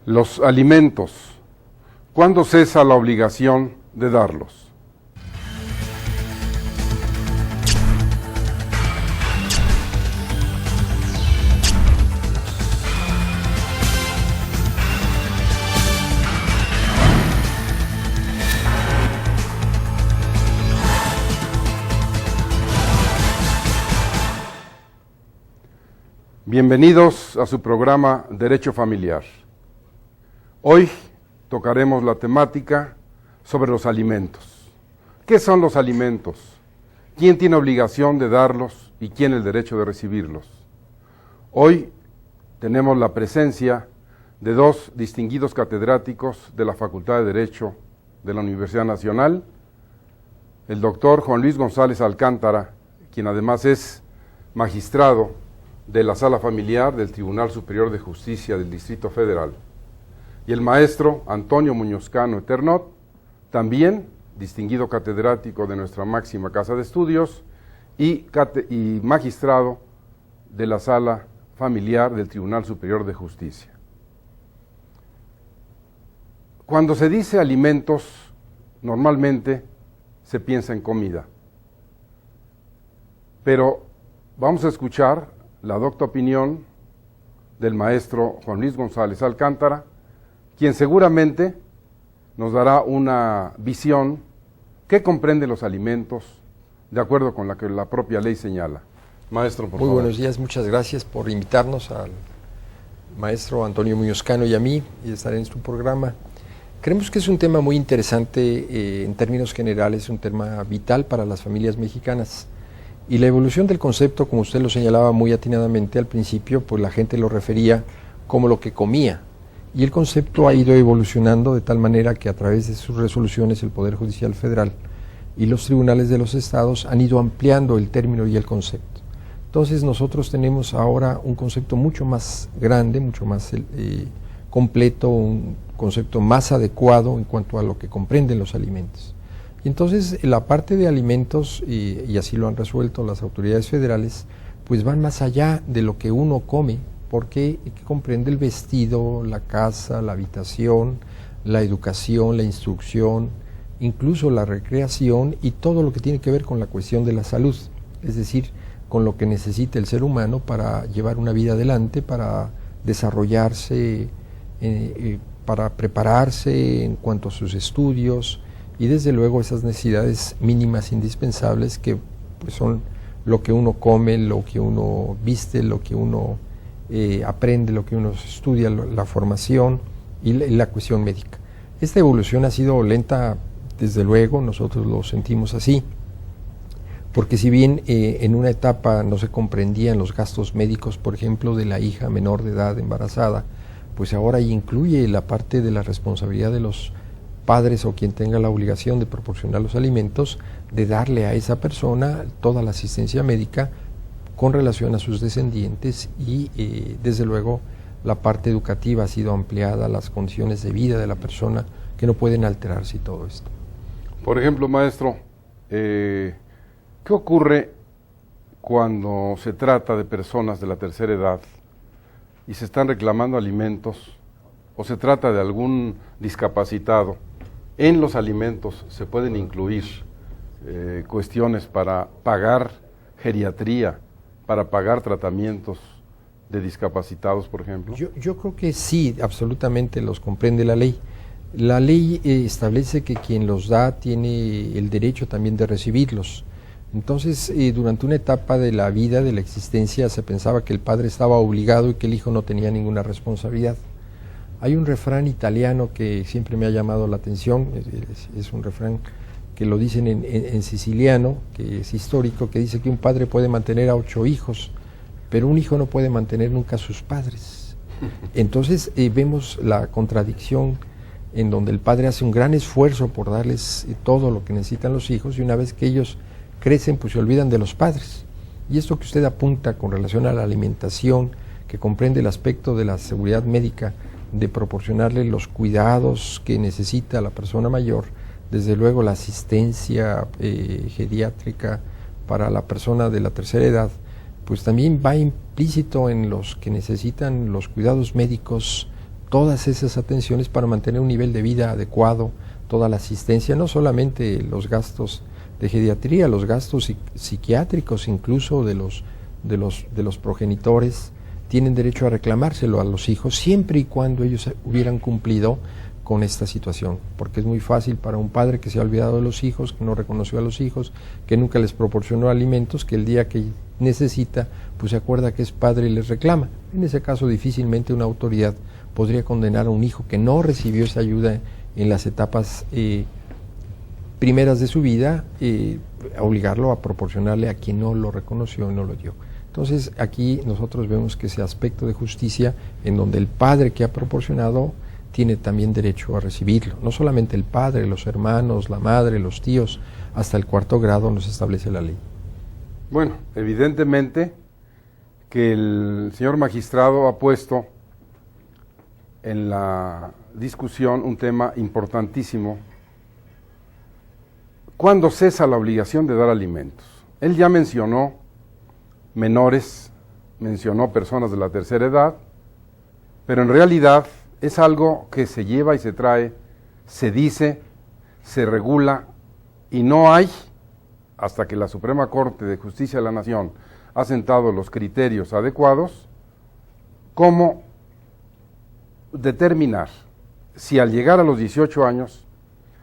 Los alimentos. ¿Cuándo cesa la obligación de darlos? Bienvenidos a su programa Derecho Familiar. Hoy tocaremos la temática sobre los alimentos. ¿Qué son los alimentos? ¿Quién tiene obligación de darlos y quién el derecho de recibirlos? Hoy tenemos la presencia de dos distinguidos catedráticos de la Facultad de Derecho de la Universidad Nacional, el doctor Juan Luis González Alcántara, quien además es magistrado de la Sala Familiar del Tribunal Superior de Justicia del Distrito Federal, y el maestro Antonio Muñoz Cano Eternot, también distinguido catedrático de nuestra máxima casa de estudios y magistrado de la Sala Familiar del Tribunal Superior de Justicia. Cuando se dice alimentos, normalmente se piensa en comida, pero vamos a escuchar la docta opinión del maestro Juan Luis González Alcántara, quien seguramente nos dará una visión que comprende los alimentos de acuerdo con la que la propia ley señala. Maestro, por favor. Muy buenos días, muchas gracias por invitarnos al maestro Antonio Muñoz Cano y a mí y estar en este programa. Creemos que es un tema muy interesante, en términos generales, un tema vital para las familias mexicanas. Y la evolución del concepto, como usted lo señalaba muy atinadamente al principio, pues la gente lo refería como lo que comía. Y el concepto ha ido evolucionando de tal manera que a través de sus resoluciones el Poder Judicial Federal y los tribunales de los estados han ido ampliando el término y el concepto. Entonces nosotros tenemos ahora un concepto mucho más grande, mucho más completo, un concepto más adecuado en cuanto a lo que comprenden los alimentos. Entonces, la parte de alimentos, y así lo han resuelto las autoridades federales, pues van más allá de lo que uno come, porque comprende el vestido, la casa, la habitación, la educación, la instrucción, incluso la recreación y todo lo que tiene que ver con la cuestión de la salud, es decir, con lo que necesita el ser humano para llevar una vida adelante, para desarrollarse, para prepararse en cuanto a sus estudios, y desde luego esas necesidades mínimas indispensables que pues, son lo que uno come, lo que uno viste, lo que uno aprende, lo que uno estudia, la formación y la cuestión médica. Esta evolución ha sido lenta, desde luego, nosotros lo sentimos así, porque si bien en una etapa no se comprendían los gastos médicos, por ejemplo, de la hija menor de edad embarazada, pues ahora incluye la parte de la responsabilidad de los padres o quien tenga la obligación de proporcionar los alimentos, de darle a esa persona toda la asistencia médica con relación a sus descendientes y desde luego la parte educativa ha sido ampliada, las condiciones de vida de la persona que no pueden alterarse y todo esto. Por ejemplo, maestro, ¿qué ocurre cuando se trata de personas de la tercera edad y se están reclamando alimentos o se trata de algún discapacitado? En los alimentos se pueden incluir cuestiones para pagar geriatría, para pagar tratamientos de discapacitados, por ejemplo. Yo creo que sí, absolutamente los comprende la ley. La ley establece que quien los da tiene el derecho también de recibirlos. Entonces, durante una etapa de la vida, de la existencia, se pensaba que el padre estaba obligado y que el hijo no tenía ninguna responsabilidad. Hay un refrán italiano que siempre me ha llamado la atención, es un refrán que lo dicen en siciliano, que es histórico, que dice que un padre puede mantener a 8 hijos, pero un hijo no puede mantener nunca a sus padres. Entonces vemos la contradicción en donde el padre hace un gran esfuerzo por darles todo lo que necesitan los hijos y una vez que ellos crecen pues se olvidan de los padres. Y esto que usted apunta con relación a la alimentación, que comprende el aspecto de la seguridad médica, de proporcionarle los cuidados que necesita la persona mayor, desde luego la asistencia geriátrica para la persona de la tercera edad, pues también va implícito en los que necesitan los cuidados médicos todas esas atenciones para mantener un nivel de vida adecuado, toda la asistencia, no solamente los gastos de geriatría, los gastos psiquiátricos incluso de los progenitores, tienen derecho a reclamárselo a los hijos siempre y cuando ellos hubieran cumplido con esta situación, porque es muy fácil para un padre que se ha olvidado de los hijos, que no reconoció a los hijos, que nunca les proporcionó alimentos, que el día que necesita, pues se acuerda que es padre y les reclama. En ese caso difícilmente una autoridad podría condenar a un hijo que no recibió esa ayuda en las etapas primeras de su vida, a obligarlo a proporcionarle a quien no lo reconoció y no lo dio. Entonces aquí nosotros vemos que ese aspecto de justicia en donde el padre que ha proporcionado tiene también derecho a recibirlo. No solamente el padre, los hermanos, la madre, los tíos, hasta el 4º grado nos establece la ley. Bueno, evidentemente que el señor magistrado ha puesto en la discusión un tema importantísimo. ¿Cuándo cesa la obligación de dar alimentos? Él ya mencionó menores, mencionó personas de la tercera edad, pero en realidad es algo que se lleva y se trae, se dice, se regula y no hay, hasta que la Suprema Corte de Justicia de la Nación ha sentado los criterios adecuados, cómo determinar si al llegar a los 18 años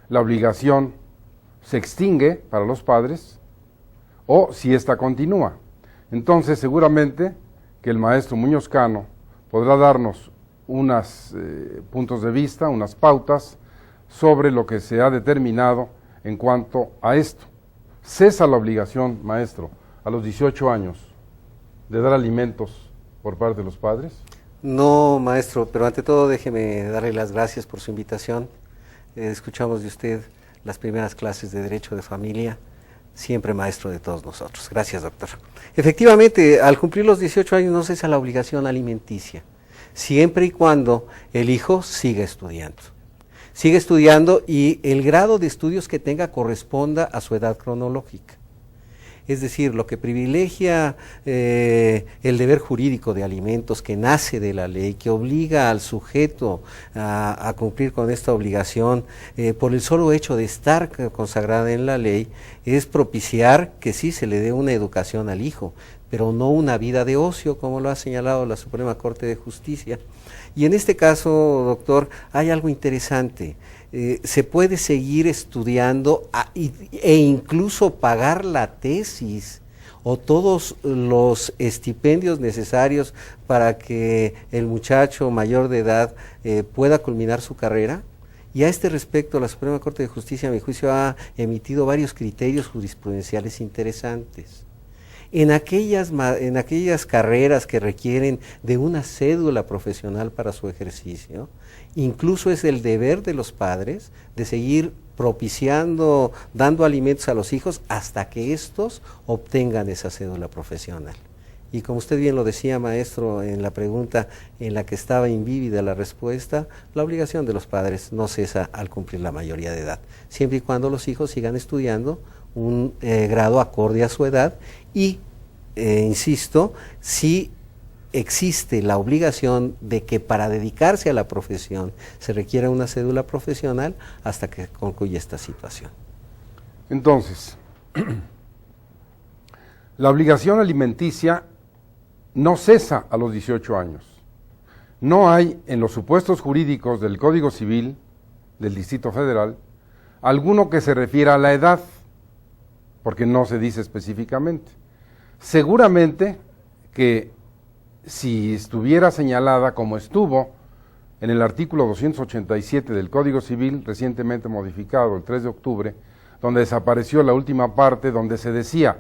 la obligación se extingue para los padres o si ésta continúa. Entonces seguramente que el maestro Muñoz Cano podrá darnos unos puntos de vista, unas pautas sobre lo que se ha determinado en cuanto a esto. ¿Cesa la obligación, maestro, a los 18 años de dar alimentos por parte de los padres? No, maestro, pero ante todo déjeme darle las gracias por su invitación. Escuchamos de usted las primeras clases de Derecho de Familia, siempre maestro de todos nosotros. Gracias, doctor. Efectivamente, al cumplir los 18 años no cesa la obligación alimenticia, siempre y cuando el hijo siga estudiando. Sigue estudiando y el grado de estudios que tenga corresponda a su edad cronológica. Es decir, lo que privilegia el deber jurídico de alimentos que nace de la ley, que obliga al sujeto a cumplir con esta obligación por el solo hecho de estar consagrada en la ley, es propiciar que sí se le dé una educación al hijo, pero no una vida de ocio, como lo ha señalado la Suprema Corte de Justicia. Y en este caso, doctor, hay algo interesante. Se puede seguir estudiando e incluso pagar la tesis o todos los estipendios necesarios para que el muchacho mayor de edad pueda culminar su carrera. Y a este respecto, la Suprema Corte de Justicia, a mi juicio, ha emitido varios criterios jurisprudenciales interesantes. En aquellas carreras que requieren de una cédula profesional para su ejercicio, incluso es el deber de los padres de seguir propiciando, dando alimentos a los hijos hasta que éstos obtengan esa cédula profesional. Y como usted bien lo decía, maestro, en la pregunta en la que estaba invívida la respuesta, la obligación de los padres no cesa al cumplir la mayoría de edad, siempre y cuando los hijos sigan estudiando un grado acorde a su edad y, insisto, si existe la obligación de que para dedicarse a la profesión se requiera una cédula profesional hasta que concluya esta situación. Entonces, la obligación alimenticia no cesa a los 18 años. No hay en los supuestos jurídicos del Código Civil del Distrito Federal alguno que se refiera a la edad, porque no se dice específicamente. Seguramente que si estuviera señalada como estuvo en el artículo 287 del Código Civil, recientemente modificado el 3 de octubre, donde desapareció la última parte donde se decía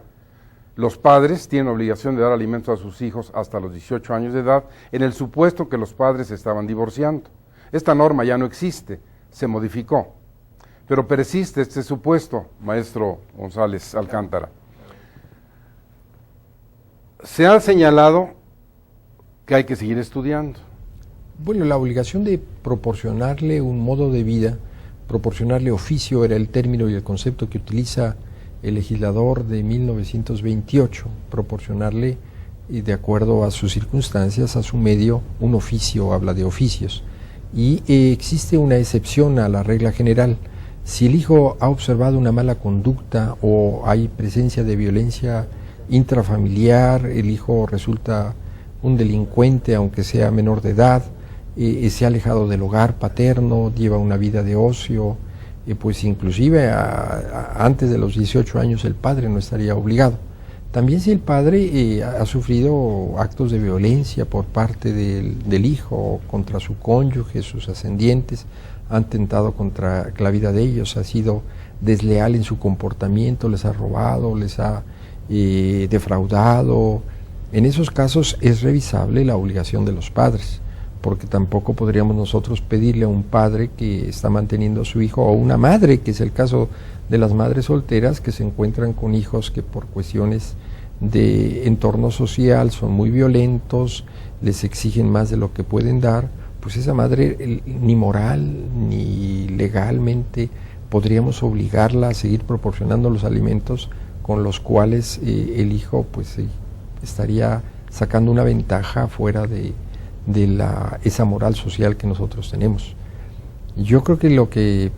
los padres tienen obligación de dar alimentos a sus hijos hasta los 18 años de edad, en el supuesto que los padres se estaban divorciando. Esta norma ya no existe, se modificó, pero persiste este supuesto, maestro González Alcántara. Se ha señalado que hay que seguir estudiando. Bueno, la obligación de proporcionarle un modo de vida, proporcionarle oficio, era el término y el concepto que utiliza el legislador de 1928, proporcionarle, y de acuerdo a sus circunstancias, a su medio, un oficio, habla de oficios. y existe una excepción a la regla general. Si el hijo ha observado una mala conducta o hay presencia de violencia intrafamiliar, el hijo resulta un delincuente aunque sea menor de edad, se ha alejado del hogar paterno, lleva una vida de ocio, pues inclusive antes de los 18 años el padre no estaría obligado. También si el padre ha sufrido actos de violencia por parte del hijo contra su cónyuge, sus ascendientes, ha atentado contra la vida de ellos, ha sido desleal en su comportamiento, les ha robado, les ha defraudado. En esos casos es revisable la obligación de los padres, porque tampoco podríamos nosotros pedirle a un padre que está manteniendo a su hijo, o una madre, que es el caso de las madres solteras que se encuentran con hijos que por cuestiones de entorno social son muy violentos, les exigen más de lo que pueden dar, pues esa madre ni moral ni legalmente podríamos obligarla a seguir proporcionando los alimentos con los cuales el hijo pues estaría sacando una ventaja fuera de esa moral social que nosotros tenemos. Yo creo que lo que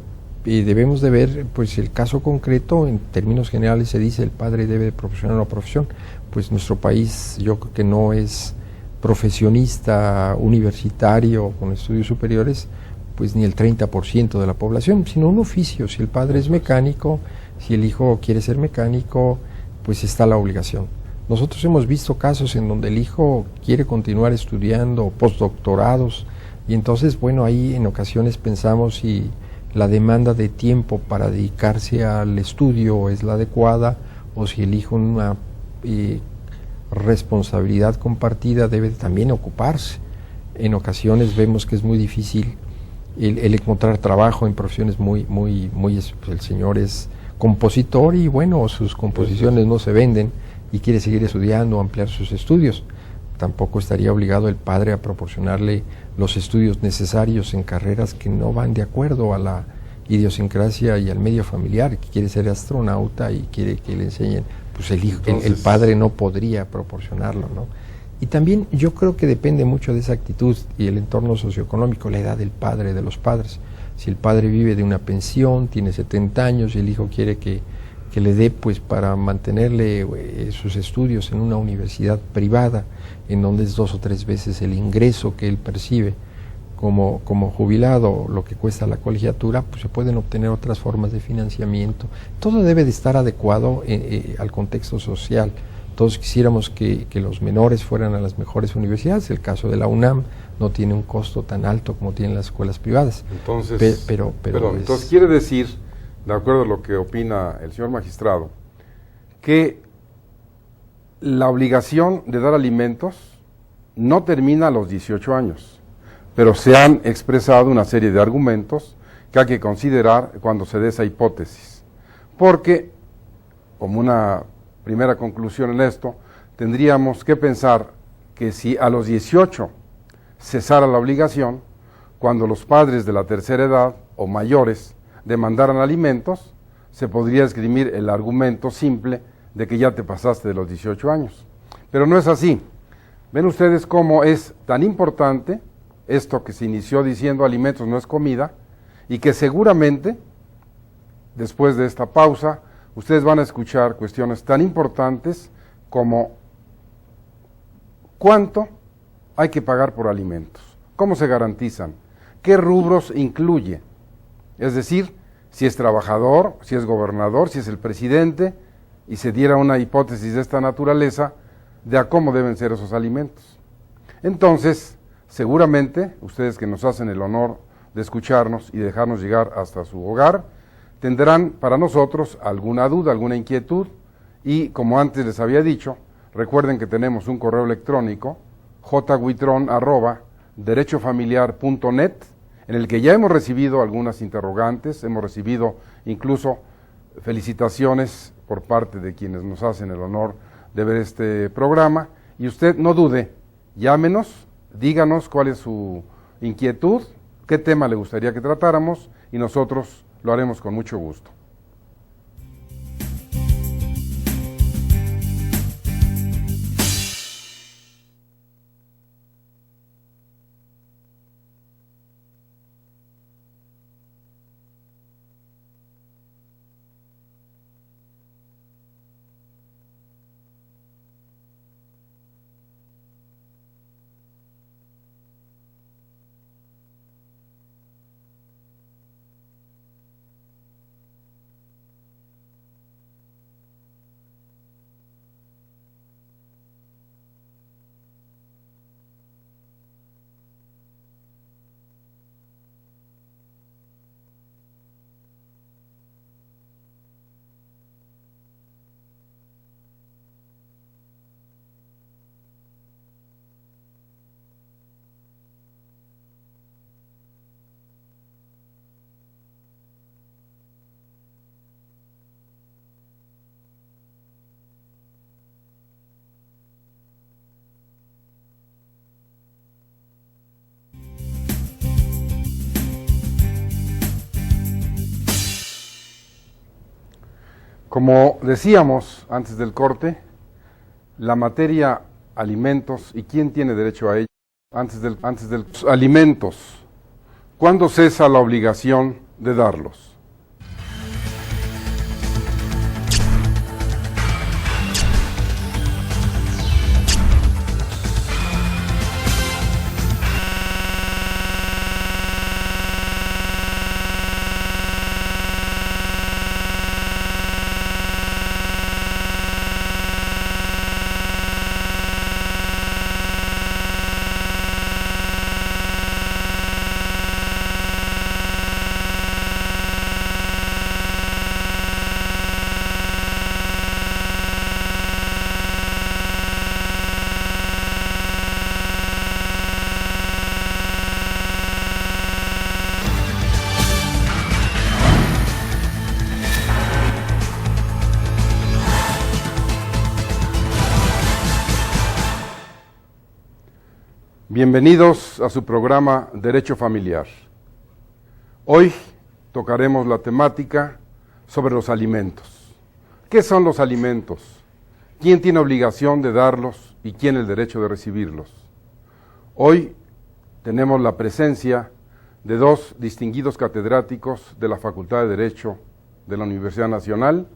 debemos de ver, pues el caso concreto, en términos generales se dice el padre debe proporcionar una profesión, pues nuestro país yo creo que no es profesionista universitario con estudios superiores, pues ni el 30% de la población, sino un oficio. Si el padre es mecánico, si el hijo quiere ser mecánico, pues está la obligación. Nosotros hemos visto casos en donde el hijo quiere continuar estudiando postdoctorados y entonces, bueno, ahí en ocasiones pensamos si la demanda de tiempo para dedicarse al estudio es la adecuada o si el hijo en una responsabilidad compartida debe también ocuparse. En ocasiones vemos que es muy difícil el encontrar trabajo en profesiones muy el señor es compositor y bueno, sus composiciones no se venden y quiere seguir estudiando o ampliar sus estudios. Tampoco estaría obligado el padre a proporcionarle los estudios necesarios en carreras que no van de acuerdo a la idiosincrasia y al medio familiar, que quiere ser astronauta y quiere que le enseñen, pues el padre no podría proporcionarlo, ¿no? Y también yo creo que depende mucho de esa actitud y el entorno socioeconómico, la edad del padre, de los padres. Si el padre vive de una pensión, tiene 70 años y el hijo quiere que le dé pues para mantenerle sus estudios en una universidad privada, en donde es 2 o 3 veces el ingreso que él percibe como jubilado, lo que cuesta la colegiatura, pues se pueden obtener otras formas de financiamiento. Todo debe de estar adecuado al contexto social. Todos quisiéramos que los menores fueran a las mejores universidades. El caso de la UNAM no tiene un costo tan alto como tienen las escuelas privadas. Entonces, entonces quiere decir, de acuerdo a lo que opina el señor magistrado, que la obligación de dar alimentos no termina a los 18 años, pero se han expresado una serie de argumentos que hay que considerar cuando se dé esa hipótesis. Porque, como una primera conclusión en esto, tendríamos que pensar que si a los 18 cesara la obligación, cuando los padres de la tercera edad o mayores demandaran alimentos, se podría esgrimir el argumento simple de que ya te pasaste de los 18 años. Pero no es así. Ven ustedes cómo es tan importante esto que se inició diciendo alimentos no es comida, y que seguramente, después de esta pausa, ustedes van a escuchar cuestiones tan importantes como cuánto hay que pagar por alimentos, cómo se garantizan, qué rubros incluye, es decir, si es trabajador, si es gobernador, si es el presidente, y se diera una hipótesis de esta naturaleza de a cómo deben ser esos alimentos. Entonces, seguramente, ustedes que nos hacen el honor de escucharnos y dejarnos llegar hasta su hogar, tendrán para nosotros alguna duda, alguna inquietud, y como antes les había dicho, recuerden que tenemos un correo electrónico, jhuitron@derechofamiliar.net, en el que ya hemos recibido algunas interrogantes, hemos recibido incluso felicitaciones por parte de quienes nos hacen el honor de ver este programa, y usted no dude, llámenos, díganos cuál es su inquietud, qué tema le gustaría que tratáramos, y nosotros lo haremos con mucho gusto. Como decíamos antes del corte, la materia alimentos y quién tiene derecho a ello, antes del alimentos, ¿cuándo cesa la obligación de darlos? Bienvenidos a su programa Derecho Familiar. Hoy tocaremos la temática sobre los alimentos. ¿Qué son los alimentos? ¿Quién tiene obligación de darlos y quién el derecho de recibirlos? Hoy tenemos la presencia de dos distinguidos catedráticos de la Facultad de Derecho de la Universidad Nacional,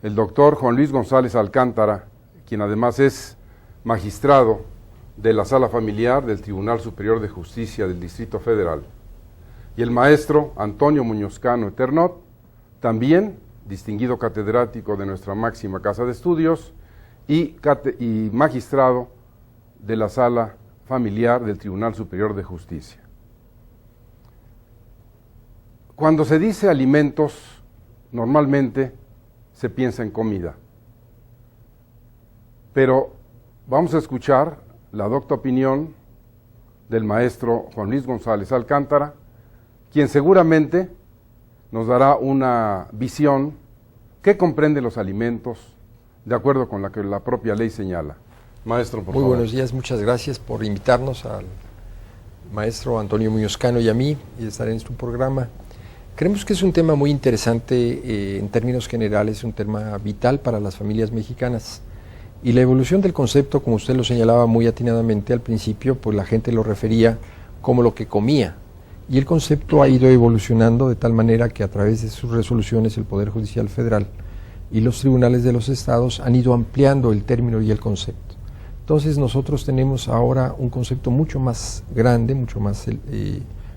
el doctor Juan Luis González Alcántara, quien además es magistrado de la Sala Familiar del Tribunal Superior de Justicia del Distrito Federal, y el maestro Antonio Muñoz Cano Eternot, también distinguido catedrático de nuestra máxima casa de estudios y magistrado de la Sala Familiar del Tribunal Superior de Justicia. Cuando se dice alimentos, normalmente se piensa en comida, pero vamos a escuchar la docta opinión del maestro Juan Luis González Alcántara, quien seguramente nos dará una visión que comprende los alimentos de acuerdo con la que la propia ley señala. Maestro, por favor. Muy buenos días, muchas gracias por invitarnos al maestro Antonio Muñoz Cano y a mí y estar en su programa. Creemos que es un tema muy interesante, en términos generales, un tema vital para las familias mexicanas. Y la evolución del concepto, como usted lo señalaba muy atinadamente al principio, pues la gente lo refería como lo que comía. Y el concepto ha ido evolucionando de tal manera que a través de sus resoluciones el Poder Judicial Federal y los tribunales de los estados han ido ampliando el término y el concepto. Entonces nosotros tenemos ahora un concepto mucho más grande, mucho más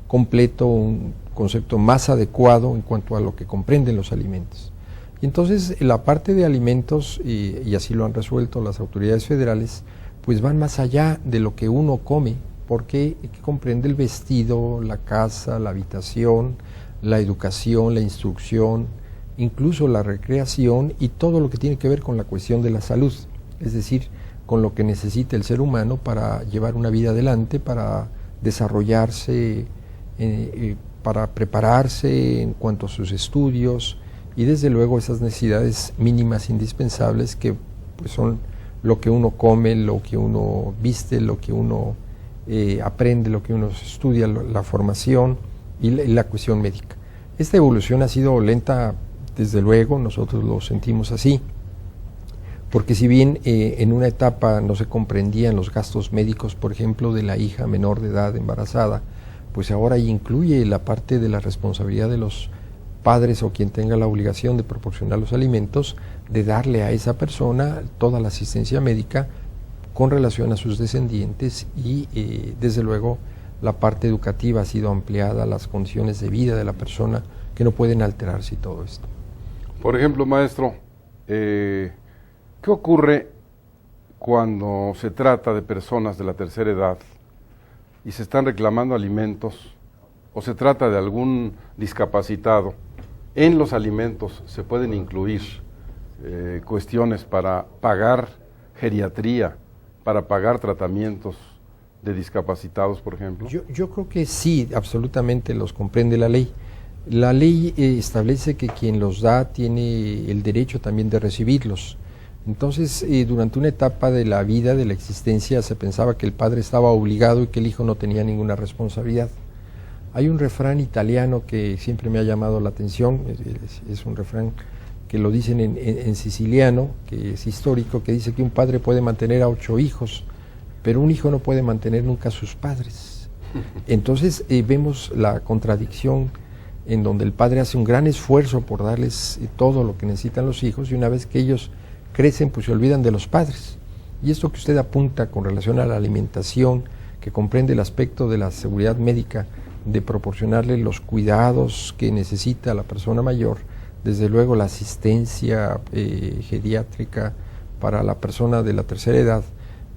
completo, un concepto más adecuado en cuanto a lo que comprenden los alimentos. Y entonces la parte de alimentos, y así lo han resuelto las autoridades federales, pues van más allá de lo que uno come, porque comprende el vestido, la casa, la habitación, la educación, la instrucción, incluso la recreación y todo lo que tiene que ver con la cuestión de la salud, es decir, con lo que necesita el ser humano para llevar una vida adelante, para desarrollarse, para prepararse en cuanto a sus estudios, y desde luego esas necesidades mínimas indispensables que pues, son lo que uno come, lo que uno viste, lo que uno aprende, lo que uno estudia, la formación y la cuestión médica. Esta evolución ha sido lenta, desde luego, nosotros lo sentimos así, porque si bien en una etapa no se comprendían los gastos médicos, por ejemplo, de la hija menor de edad embarazada, pues ahora incluye la parte de la responsabilidad de los padres o quien tenga la obligación de proporcionar los alimentos, de darle a esa persona toda la asistencia médica con relación a sus descendientes y desde luego la parte educativa ha sido ampliada, las condiciones de vida de la persona que no pueden alterarse y todo esto. Por ejemplo, maestro, ¿qué ocurre cuando se trata de personas de la tercera edad y se están reclamando alimentos o se trata de algún discapacitado? En los alimentos se pueden incluir cuestiones para pagar geriatría, para pagar tratamientos de discapacitados, por ejemplo. Yo creo que sí, absolutamente los comprende la ley. La ley establece que quien los da tiene el derecho también de recibirlos. Entonces, durante una etapa de la vida, de la existencia, se pensaba que el padre estaba obligado y que el hijo no tenía ninguna responsabilidad. Hay un refrán italiano que siempre me ha llamado la atención, es un refrán que lo dicen en siciliano, que es histórico, que dice que un padre puede mantener a 8 hijos, pero un hijo no puede mantener nunca a sus padres. Entonces vemos la contradicción en donde el padre hace un gran esfuerzo por darles todo lo que necesitan los hijos, y una vez que ellos crecen, pues se olvidan de los padres. Y esto que usted apunta con relación a la alimentación, que comprende el aspecto de la seguridad médica, de proporcionarle los cuidados que necesita la persona mayor, desde luego la asistencia geriátrica para la persona de la tercera edad,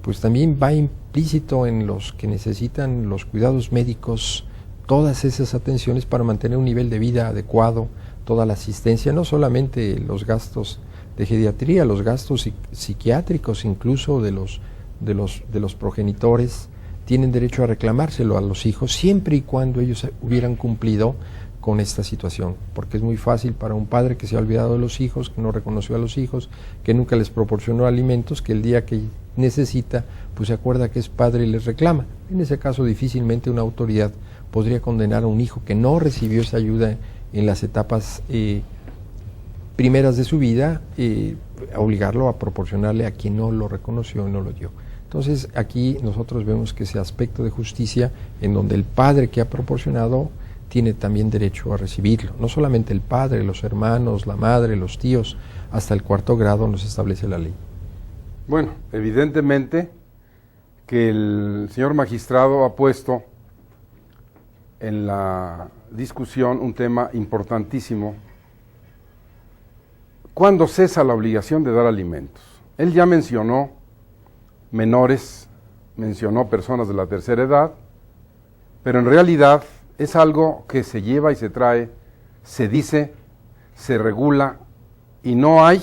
pues también va implícito en los que necesitan los cuidados médicos, todas esas atenciones para mantener un nivel de vida adecuado, toda la asistencia, no solamente los gastos de geriatría, los gastos psiquiátricos incluso de los progenitores, tienen derecho a reclamárselo a los hijos siempre y cuando ellos hubieran cumplido con esta situación, porque es muy fácil para un padre que se ha olvidado de los hijos, que no reconoció a los hijos, que nunca les proporcionó alimentos, que el día que necesita, pues se acuerda que es padre y les reclama. En ese caso difícilmente una autoridad podría condenar a un hijo que no recibió esa ayuda en las etapas primeras de su vida, a obligarlo a proporcionarle a quien no lo reconoció y no lo dio. Entonces aquí nosotros vemos que ese aspecto de justicia en donde el padre que ha proporcionado tiene también derecho a recibirlo. No solamente el padre, los hermanos, la madre, los tíos, hasta el 4º grado nos establece la ley. Bueno, evidentemente que el señor magistrado ha puesto en la discusión un tema importantísimo. ¿Cuándo cesa la obligación de dar alimentos? Él ya mencionó menores, mencionó personas de la tercera edad, pero en realidad es algo que se lleva y se trae, se dice, se regula, y no hay,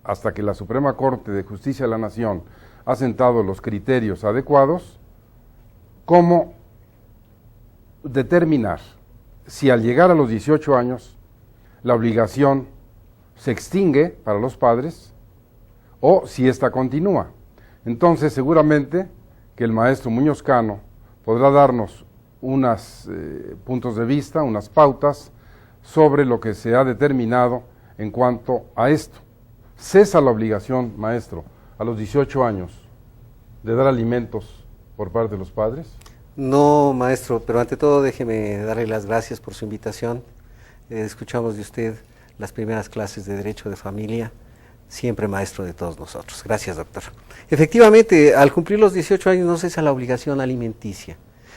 hasta que la Suprema Corte de Justicia de la Nación ha sentado los criterios adecuados, cómo determinar si al llegar a los 18 años la obligación se extingue para los padres o si ésta continúa. Entonces seguramente que el maestro Muñoz Cano podrá darnos unos puntos de vista, unas pautas sobre lo que se ha determinado en cuanto a esto. ¿Cesa la obligación, maestro, a los 18 años de dar alimentos por parte de los padres? No, maestro, pero ante todo déjeme darle las gracias por su invitación. Escuchamos de usted las primeras clases de Derecho de Familia, siempre maestro de todos nosotros. Gracias, doctor. Efectivamente, al cumplir los 18 años no cesa la obligación alimenticia,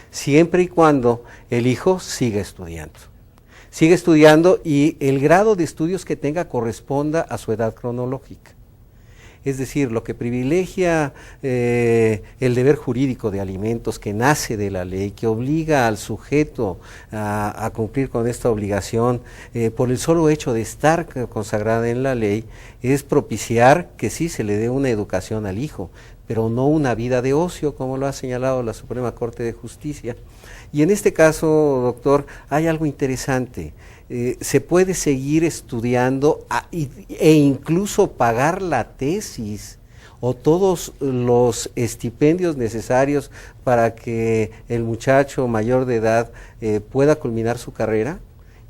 siempre y cuando el hijo siga estudiando. Sigue estudiando y el grado de estudios que tenga corresponda a su edad cronológica. Es decir, lo que privilegia el deber jurídico de alimentos que nace de la ley, que obliga al sujeto a cumplir con esta obligación por el solo hecho de estar consagrada en la ley, es propiciar que sí se le dé una educación al hijo, pero no una vida de ocio, como lo ha señalado la Suprema Corte de Justicia. Y en este caso, doctor, hay algo interesante. Se puede seguir estudiando e incluso pagar la tesis o todos los estipendios necesarios para que el muchacho mayor de edad pueda culminar su carrera.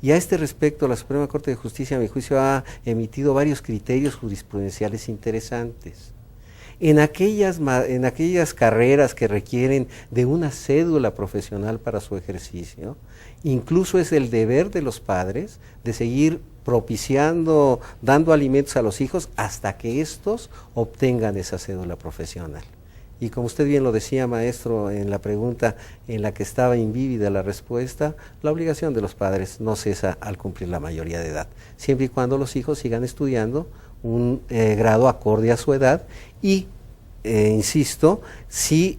Y a este respecto, la Suprema Corte de Justicia, a mi juicio, ha emitido varios criterios jurisprudenciales interesantes. En aquellas carreras que requieren de una cédula profesional para su ejercicio, incluso es el deber de los padres de seguir propiciando, dando alimentos a los hijos hasta que éstos obtengan esa cédula profesional. Y como usted bien lo decía, maestro, en la pregunta en la que estaba invívida la respuesta, la obligación de los padres no cesa al cumplir la mayoría de edad, siempre y cuando los hijos sigan estudiando un grado acorde a su edad y, insisto, si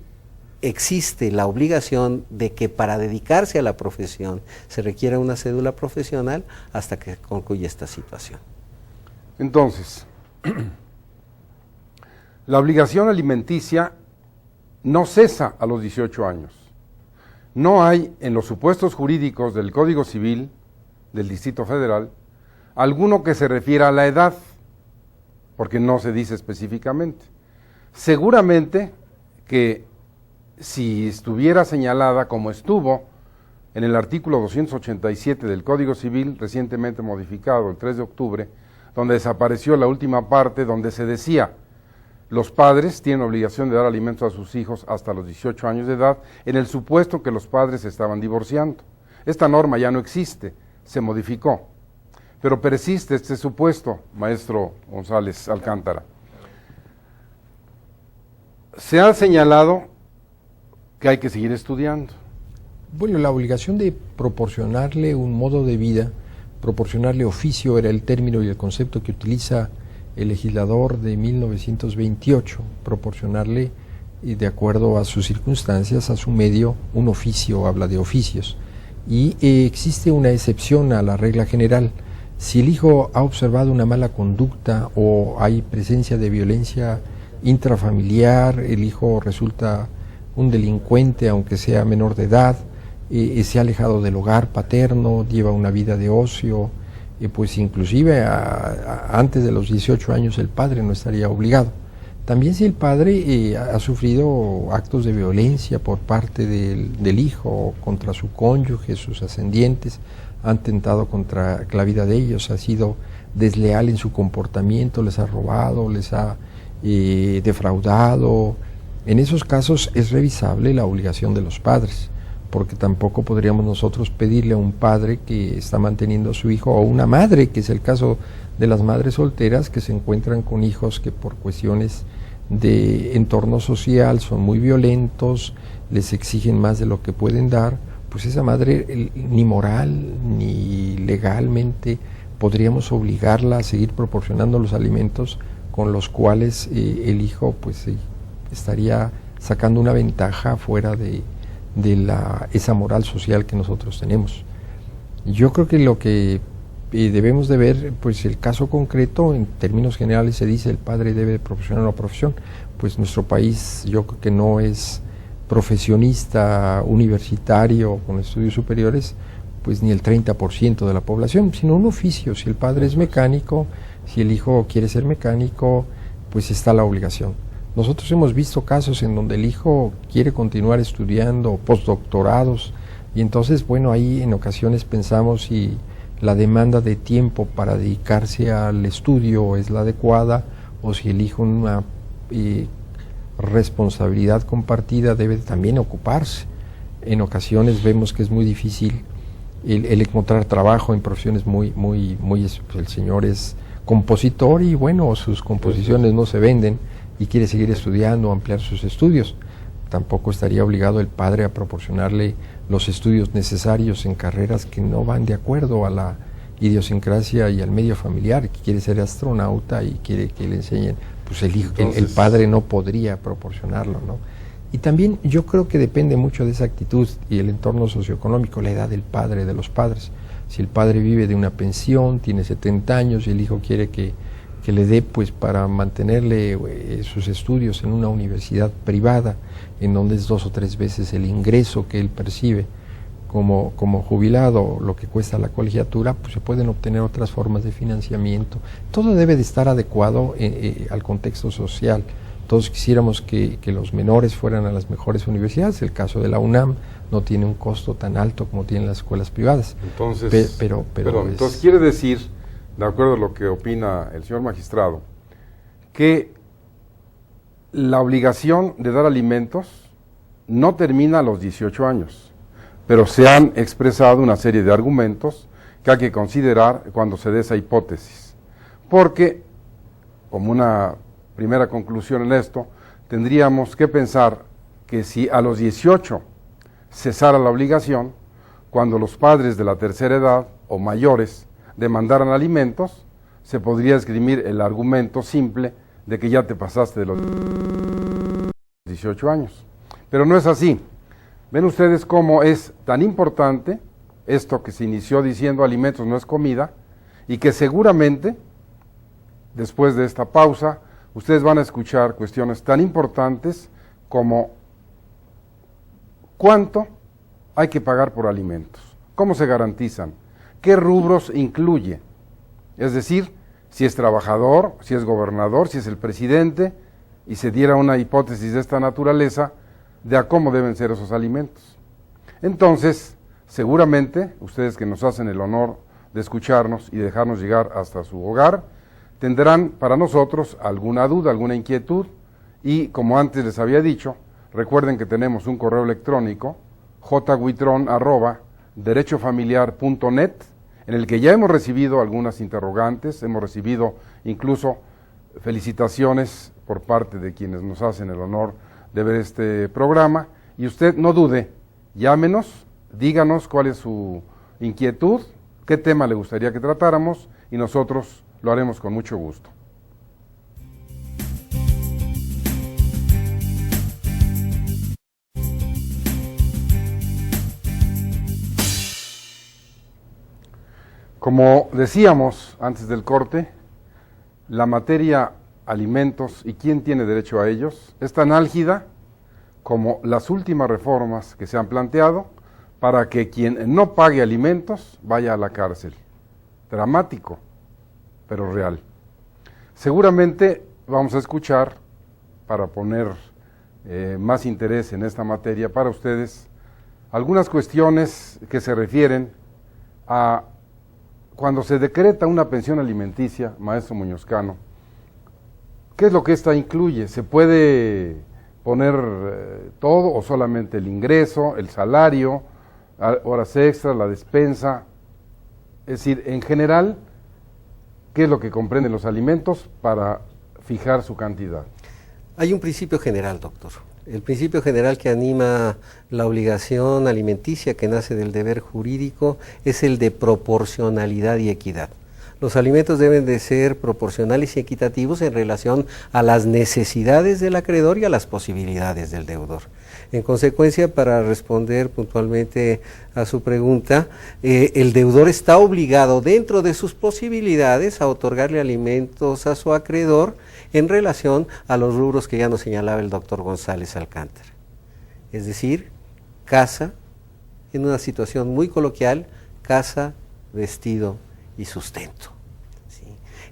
existe la obligación de que para dedicarse a la profesión se requiera una cédula profesional hasta que concluya esta situación. Entonces, la obligación alimenticia no cesa a los 18 años. No hay en los supuestos jurídicos del Código Civil del Distrito Federal alguno que se refiera a la edad, porque no se dice específicamente. Seguramente que si estuviera señalada como estuvo en el artículo 287 del Código Civil, recientemente modificado el 3 de octubre, donde desapareció la última parte donde se decía: los padres tienen obligación de dar alimentos a sus hijos hasta los 18 años de edad, en el supuesto que los padres se estaban divorciando. Esta norma ya no existe, se modificó, pero persiste este supuesto, maestro González Alcántara. Se ha señalado que hay que seguir estudiando. Bueno, la obligación de proporcionarle un modo de vida, proporcionarle oficio, era el término y el concepto que utiliza el legislador de 1928, proporcionarle, de acuerdo a sus circunstancias, a su medio, un oficio, habla de oficios. Y existe una excepción a la regla general. Si el hijo ha observado una mala conducta o hay presencia de violencia intrafamiliar, el hijo resulta un delincuente, aunque sea menor de edad, se ha alejado del hogar paterno, lleva una vida de ocio, pues inclusive antes de los 18 años el padre no estaría obligado. También si el padre ha sufrido actos de violencia por parte del hijo contra su cónyuge, sus ascendientes, han tentado contra la vida de ellos, ha sido desleal en su comportamiento, les ha robado, les ha defraudado. En esos casos es revisable la obligación de los padres, porque tampoco podríamos nosotros pedirle a un padre que está manteniendo a su hijo, o una madre, que es el caso de las madres solteras que se encuentran con hijos que por cuestiones de entorno social son muy violentos, les exigen más de lo que pueden dar, pues esa madre ni moral ni legalmente podríamos obligarla a seguir proporcionando los alimentos con los cuales el hijo pues estaría sacando una ventaja fuera de esa moral social que nosotros tenemos. Yo creo que lo que debemos de ver, pues el caso concreto, en términos generales se dice el padre debe proporcionar una profesión, pues nuestro país yo creo que no es profesionista universitario con estudios superiores, pues ni el 30% de la población, sino un oficio. Si el padre es mecánico, si el hijo quiere ser mecánico, pues está la obligación. Nosotros hemos visto casos en donde el hijo quiere continuar estudiando, postdoctorados, y entonces, bueno, ahí en ocasiones pensamos si la demanda de tiempo para dedicarse al estudio es la adecuada, o si el hijo en una responsabilidad compartida debe también ocuparse. En ocasiones vemos que es muy difícil el encontrar trabajo en profesiones muy, el señor es compositor y bueno, sus composiciones no se venden, y quiere seguir estudiando, ampliar sus estudios. Tampoco estaría obligado el padre a proporcionarle los estudios necesarios en carreras que no van de acuerdo a la idiosincrasia y al medio familiar, que quiere ser astronauta y quiere que le enseñen, pues el padre no podría proporcionarlo, ¿no? Y también yo creo que depende mucho de esa actitud y el entorno socioeconómico, la edad del padre, de los padres. Si el padre vive de una pensión, tiene 70 años y el hijo quiere que le dé pues para mantenerle sus estudios en una universidad privada, en donde es 2 o 3 veces el ingreso que él percibe como jubilado, lo que cuesta la colegiatura, pues se pueden obtener otras formas de financiamiento. Todo debe de estar adecuado al contexto social. Todos quisiéramos que los menores fueran a las mejores universidades. El caso de la UNAM no tiene un costo tan alto como tienen las escuelas privadas. Entonces, entonces quiere decir, de acuerdo a lo que opina el señor magistrado, que la obligación de dar alimentos no termina a los 18 años, pero se han expresado una serie de argumentos que hay que considerar cuando se dé esa hipótesis, porque, como una primera conclusión en esto, tendríamos que pensar que si a los 18 cesara la obligación, cuando los padres de la tercera edad o mayores demandaran alimentos, se podría esgrimir el argumento simple de que ya te pasaste de los 18 años. Pero no es así. Ven ustedes cómo es tan importante esto que se inició diciendo alimentos no es comida, y que seguramente, después de esta pausa, ustedes van a escuchar cuestiones tan importantes como cuánto hay que pagar por alimentos, cómo se garantizan, qué rubros incluye, es decir, si es trabajador, si es gobernador, si es el presidente, y se diera una hipótesis de esta naturaleza de a cómo deben ser esos alimentos. Entonces, seguramente, ustedes que nos hacen el honor de escucharnos y dejarnos llegar hasta su hogar, tendrán para nosotros alguna duda, alguna inquietud, y como antes les había dicho, recuerden que tenemos un correo electrónico, jhuitron@derechofamiliar.net, en el que ya hemos recibido algunas interrogantes, hemos recibido incluso felicitaciones por parte de quienes nos hacen el honor de ver este programa, y usted no dude, llámenos, díganos cuál es su inquietud, qué tema le gustaría que tratáramos, y nosotros lo haremos con mucho gusto. Como decíamos antes del corte, la materia alimentos y quién tiene derecho a ellos es tan álgida como las últimas reformas que se han planteado para que quien no pague alimentos vaya a la cárcel. Dramático, pero real. Seguramente vamos a escuchar, para poner más interés en esta materia para ustedes, algunas cuestiones que se refieren a cuando se decreta una pensión alimenticia, maestro Muñozcano. ¿Qué es lo que esta incluye? ¿Se puede poner todo o solamente el ingreso, el salario, horas extras, la despensa? Es decir, en general, ¿qué es lo que comprenden los alimentos para fijar su cantidad? Hay un principio general, doctor. El principio general que anima la obligación alimenticia que nace del deber jurídico es el de proporcionalidad y equidad. Los alimentos deben de ser proporcionales y equitativos en relación a las necesidades del acreedor y a las posibilidades del deudor. En consecuencia, para responder puntualmente a su pregunta, el deudor está obligado dentro de sus posibilidades a otorgarle alimentos a su acreedor en relación a los rubros que ya nos señalaba el doctor González Alcántara. Es decir, casa, en una situación muy coloquial, casa, vestido y sustento. ¿Sí?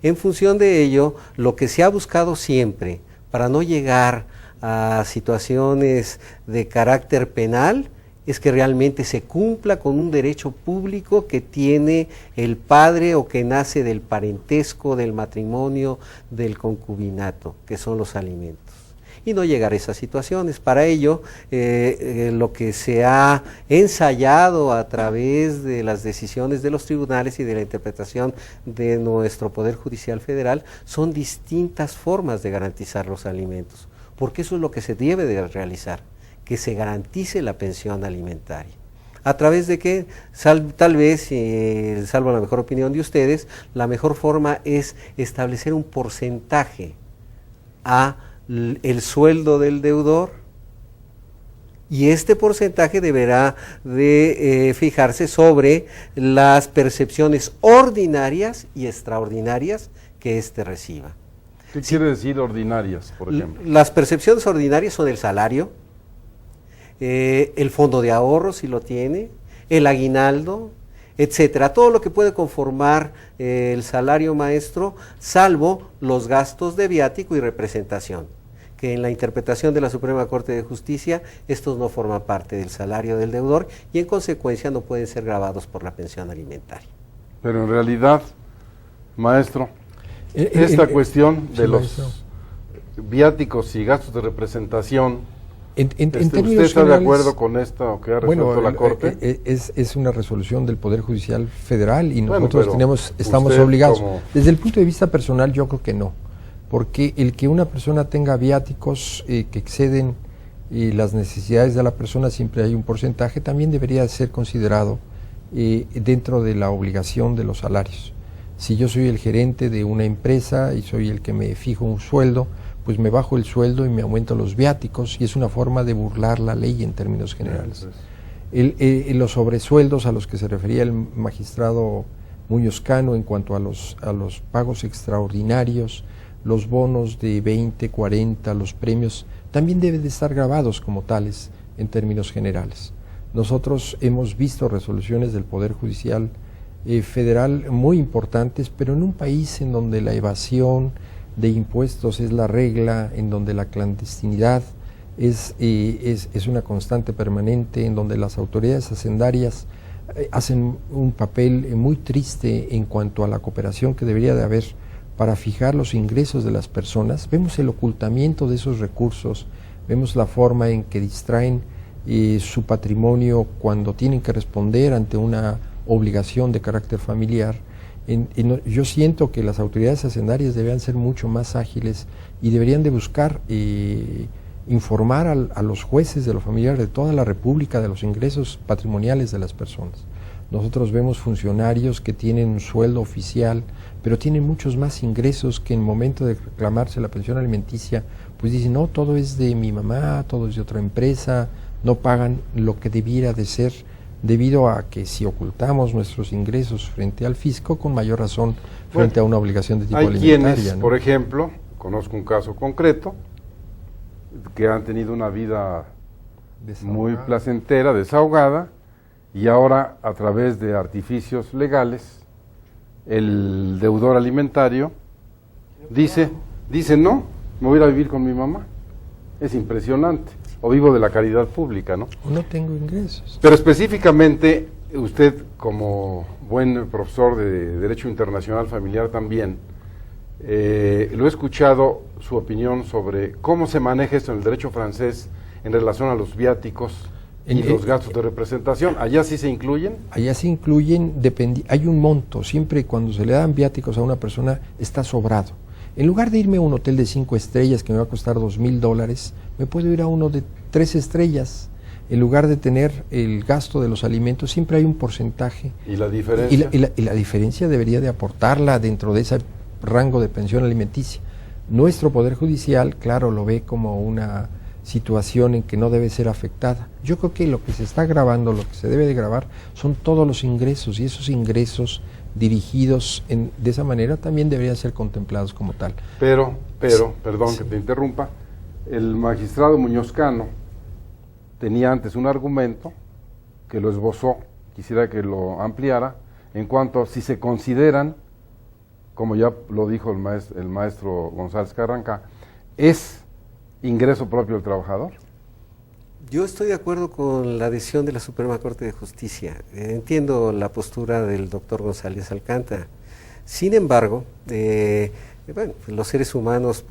En función de ello, lo que se ha buscado siempre, para no llegar a situaciones de carácter penal, es que realmente se cumpla con un derecho público que tiene el padre o que nace del parentesco, del matrimonio, del concubinato, que son los alimentos. Y no llegar a esas situaciones. Para ello, lo que se ha ensayado a través de las decisiones de los tribunales y de la interpretación de nuestro Poder Judicial Federal son distintas formas de garantizar los alimentos, porque eso es lo que se debe de realizar, que se garantice la pensión alimentaria. ¿A través de qué? Tal vez, salvo la mejor opinión de ustedes, la mejor forma es establecer un porcentaje a el sueldo del deudor, y este porcentaje deberá de fijarse sobre las percepciones ordinarias y extraordinarias que éste reciba. ¿Qué quiere decir ordinarias, por ejemplo? Las percepciones ordinarias son el salario, el fondo de ahorro si lo tiene, el aguinaldo, etcétera, todo lo que puede conformar el salario, maestro, salvo los gastos de viático y representación, que en la interpretación de la Suprema Corte de Justicia estos no forman parte del salario del deudor y en consecuencia no pueden ser gravados por la pensión alimentaria. Pero en realidad, maestro, esta cuestión de los viáticos y gastos de representación, ¿usted está de acuerdo con esto que ha resuelto la Corte? Es una resolución del Poder Judicial Federal y nosotros estamos obligados. Desde el punto de vista personal, yo creo que no, porque el que una persona tenga viáticos que exceden las necesidades de la persona, siempre hay un porcentaje, también debería ser considerado dentro de la obligación de los salarios. Si yo soy el gerente de una empresa y soy el que me fijo un sueldo, pues me bajo el sueldo y me aumento los viáticos, y es una forma de burlar la ley en términos generales. Los sobresueldos a los que se refería el magistrado Muñozcano en cuanto a los pagos extraordinarios, los bonos de 20, 40, los premios, también deben de estar grabados como tales en términos generales. Nosotros hemos visto resoluciones del Poder Judicial Federal muy importantes, pero en un país en donde la evasión de impuestos es la regla, en donde la clandestinidad es una constante permanente, en donde las autoridades hacendarias hacen un papel muy triste en cuanto a la cooperación que debería de haber para fijar los ingresos de las personas, vemos el ocultamiento de esos recursos, vemos la forma en que distraen su patrimonio cuando tienen que responder ante una obligación de carácter familiar. Yo siento que las autoridades hacendarias deberían ser mucho más ágiles y deberían de buscar informar a los jueces de lo familiar de toda la República de los ingresos patrimoniales de las personas. Nosotros vemos funcionarios que tienen un sueldo oficial, pero tienen muchos más ingresos que en el momento de reclamarse la pensión alimenticia, pues dicen, no, todo es de mi mamá, todo es de otra empresa, no pagan lo que debiera de ser, debido a que si ocultamos nuestros ingresos frente al fisco, con mayor razón frente a una obligación de tipo alimentaria. Hay quienes, ¿no? por ejemplo, conozco un caso concreto, que han tenido una vida muy placentera, desahogada, y ahora a través de artificios legales, el deudor alimentario dice, no, me voy a ir a vivir con mi mamá. Es impresionante. O vivo de la caridad pública, ¿no? O no tengo ingresos. Pero específicamente, usted como buen profesor de Derecho Internacional Familiar también, lo he escuchado su opinión sobre cómo se maneja esto en el derecho francés en relación a los viáticos y los gastos de representación. ¿Allá sí se incluyen? Allá se incluyen, hay un monto, siempre cuando se le dan viáticos a una persona está sobrado. En lugar de irme a un hotel de 5 estrellas que me va a costar $2,000, me puedo ir a uno de 3 estrellas. En lugar de tener el gasto de los alimentos, siempre hay un porcentaje. ¿Y la diferencia? Y la diferencia debería de aportarla dentro de ese rango de pensión alimenticia. Nuestro Poder Judicial, claro, lo ve como una situación en que no debe ser afectada. Yo creo que lo que se está grabando, lo que se debe de grabar, son todos los ingresos, y esos ingresos dirigidos de esa manera también deberían ser contemplados como tal. Pero, perdón que te interrumpa, el magistrado Muñoz Cano tenía antes un argumento que lo esbozó, quisiera que lo ampliara, en cuanto a si se consideran, como ya lo dijo el maestro González Carranca, es ingreso propio del trabajador. Yo estoy de acuerdo con la decisión de la Suprema Corte de Justicia. Entiendo la postura del doctor González Alcántara. Sin embargo, bueno, los seres humanos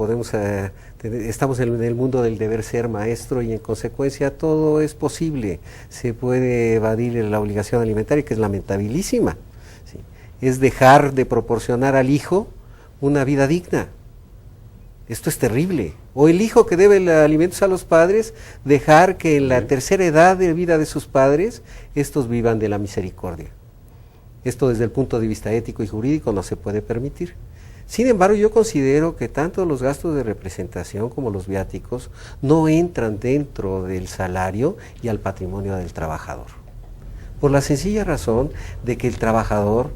estamos en el mundo del deber ser, maestro, y en consecuencia todo es posible. Se puede evadir la obligación alimentaria, que es lamentabilísima. ¿Sí? Es dejar de proporcionar al hijo una vida digna. Esto es terrible. O el hijo que debe alimentos a los padres, dejar que en la tercera edad de vida de sus padres, estos vivan de la misericordia. Esto desde el punto de vista ético y jurídico no se puede permitir. Sin embargo, yo considero que tanto los gastos de representación como los viáticos no entran dentro del salario y al patrimonio del trabajador. Por la sencilla razón de que el trabajador,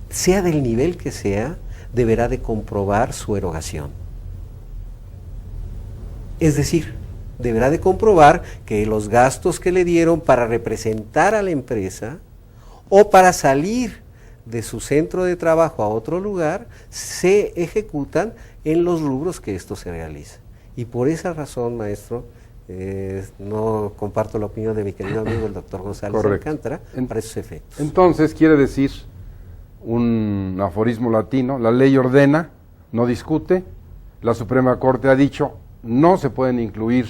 sea del nivel que sea, deberá de comprobar su erogación. Es decir, deberá de comprobar que los gastos que le dieron para representar a la empresa o para salir de su centro de trabajo a otro lugar se ejecutan en los rubros que esto se realiza. Y por esa razón, maestro, no comparto la opinión de mi querido amigo el doctor González Alcántara para esos efectos. Entonces, quiere decir un aforismo latino: la ley ordena, no discute. La Suprema Corte ha dicho, no se pueden incluir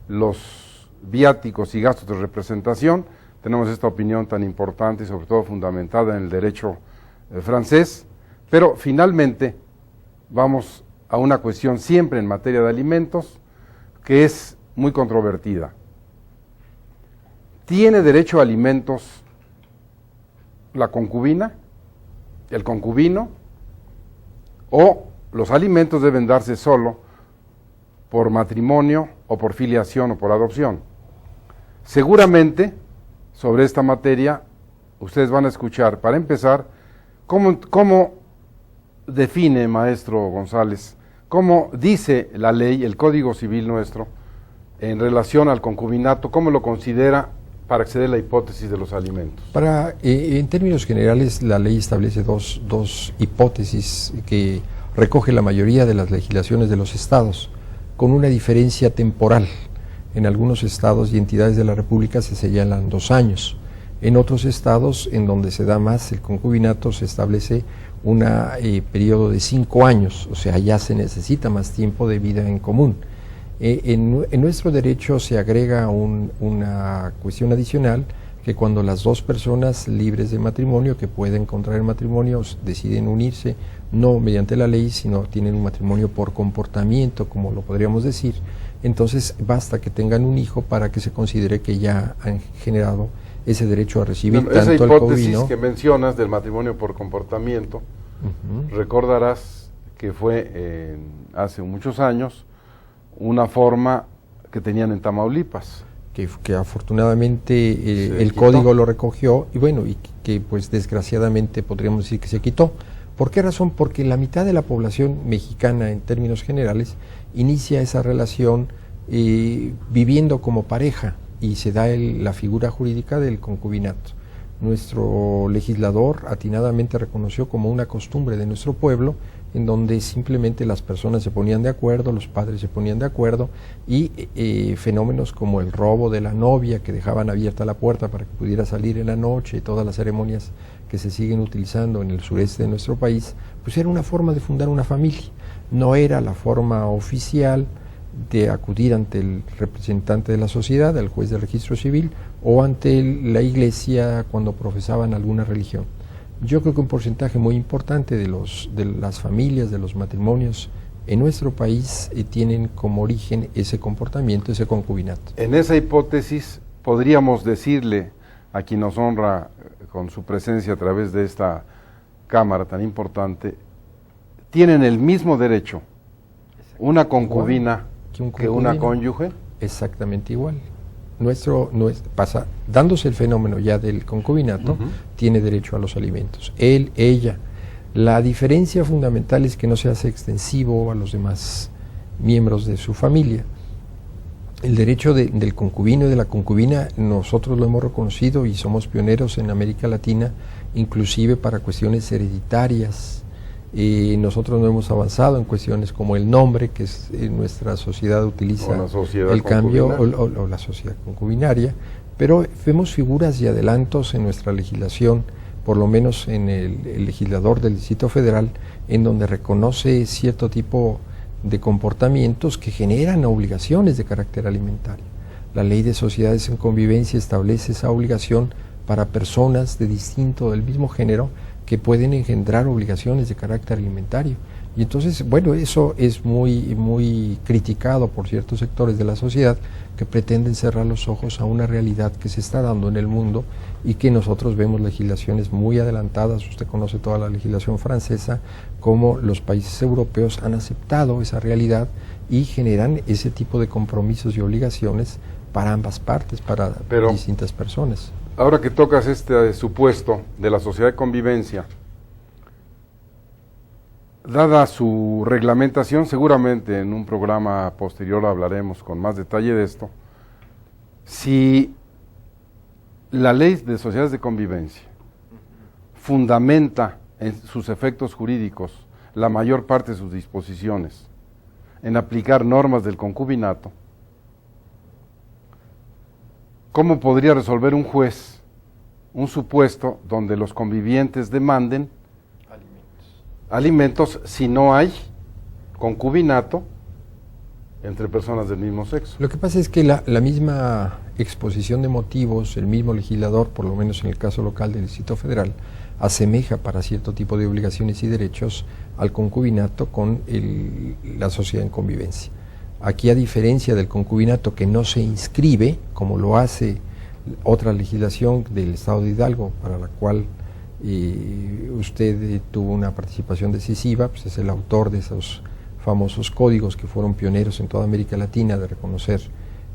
los viáticos y gastos de representación. Tenemos esta opinión tan importante y sobre todo fundamentada en el derecho francés, pero finalmente vamos a una cuestión siempre en materia de alimentos que es muy controvertida. ¿Tiene derecho a alimentos la concubina, el concubino, o los alimentos deben darse solo por matrimonio o por filiación o por adopción? Seguramente sobre esta materia ustedes van a escuchar, para empezar, cómo define, maestro González, cómo dice la ley, el Código Civil nuestro, en relación al concubinato, cómo lo considera para acceder a la hipótesis de los alimentos. En términos generales, la ley establece dos hipótesis que recoge la mayoría de las legislaciones de los estados, con una diferencia temporal. En algunos estados y entidades de la República se señalan 2 años. En otros estados, en donde se da más el concubinato, se establece un periodo de 5 años, o sea, ya se necesita más tiempo de vida en común. En nuestro derecho se agrega una cuestión adicional, que cuando las dos personas libres de matrimonio que pueden contraer matrimonio deciden unirse, no mediante la ley, sino tienen un matrimonio por comportamiento, como lo podríamos decir, entonces basta que tengan un hijo para que se considere que ya han generado ese derecho a recibir tanto esa el hipótesis concubino. que mencionas del matrimonio por comportamiento, recordarás que fue hace muchos años una forma que tenían en Tamaulipas. Que afortunadamente el quitó. código lo recogió y bueno, y que pues desgraciadamente podríamos decir que se quitó. ¿Por qué razón? Porque la mitad de la población mexicana en términos generales inicia esa relación viviendo como pareja y se da la figura jurídica del concubinato. Nuestro legislador atinadamente reconoció como una costumbre de nuestro pueblo, en donde simplemente las personas se ponían de acuerdo, los padres se ponían de acuerdo, y fenómenos como el robo de la novia, que dejaban abierta la puerta para que pudiera salir en la noche, y todas las ceremonias que se siguen utilizando en el sureste de nuestro país, pues era una forma de fundar una familia. No era la forma oficial de acudir ante el representante de la sociedad, al juez de registro civil, o ante la iglesia cuando profesaban alguna religión. Yo creo que un porcentaje muy importante de las familias, de los matrimonios en nuestro país tienen como origen ese comportamiento, ese concubinato. En esa hipótesis podríamos decirle a quien nos honra con su presencia a través de esta cámara tan importante, tienen el mismo derecho una concubina que una cónyuge. Exactamente igual. Dándose el fenómeno ya del concubinato, tiene derecho a los alimentos. Él, ella. La diferencia fundamental es que no se hace extensivo a los demás miembros de su familia. El derecho del concubino y de la concubina nosotros lo hemos reconocido y somos pioneros en América Latina, inclusive para cuestiones hereditarias. Nosotros no hemos avanzado en cuestiones como el nombre, que nuestra sociedad utiliza el cambio, o la sociedad concubinaria, pero vemos figuras y adelantos en nuestra legislación, por lo menos en el legislador del Distrito Federal, en donde reconoce cierto tipo de comportamientos que generan obligaciones de carácter alimentario. La Ley de Sociedades en Convivencia establece esa obligación para personas de distinto, del mismo género, que pueden engendrar obligaciones de carácter alimentario. Y entonces, bueno, eso es muy criticado por ciertos sectores de la sociedad que pretenden cerrar los ojos a una realidad que se está dando en el mundo y que nosotros vemos legislaciones muy adelantadas. Usted conoce toda la legislación francesa, cómo los países europeos han aceptado esa realidad y generan ese tipo de compromisos y obligaciones para ambas partes, para distintas personas. Ahora que tocas este supuesto de la sociedad de convivencia, dada su reglamentación, seguramente en un programa posterior hablaremos con más detalle de esto, si la ley de sociedades de convivencia fundamenta en sus efectos jurídicos la mayor parte de sus disposiciones en aplicar normas del concubinato, ¿cómo podría resolver un juez un supuesto donde los convivientes demanden alimentos si no hay concubinato entre personas del mismo sexo? Lo que pasa es que la misma exposición de motivos, el mismo legislador, por lo menos en el caso local del Distrito Federal, asemeja para cierto tipo de obligaciones y derechos al concubinato con la sociedad en convivencia. Aquí, a diferencia del concubinato que no se inscribe, como lo hace otra legislación del Estado de Hidalgo, para la cual usted tuvo una participación decisiva, pues es el autor de esos famosos códigos que fueron pioneros en toda América Latina de reconocer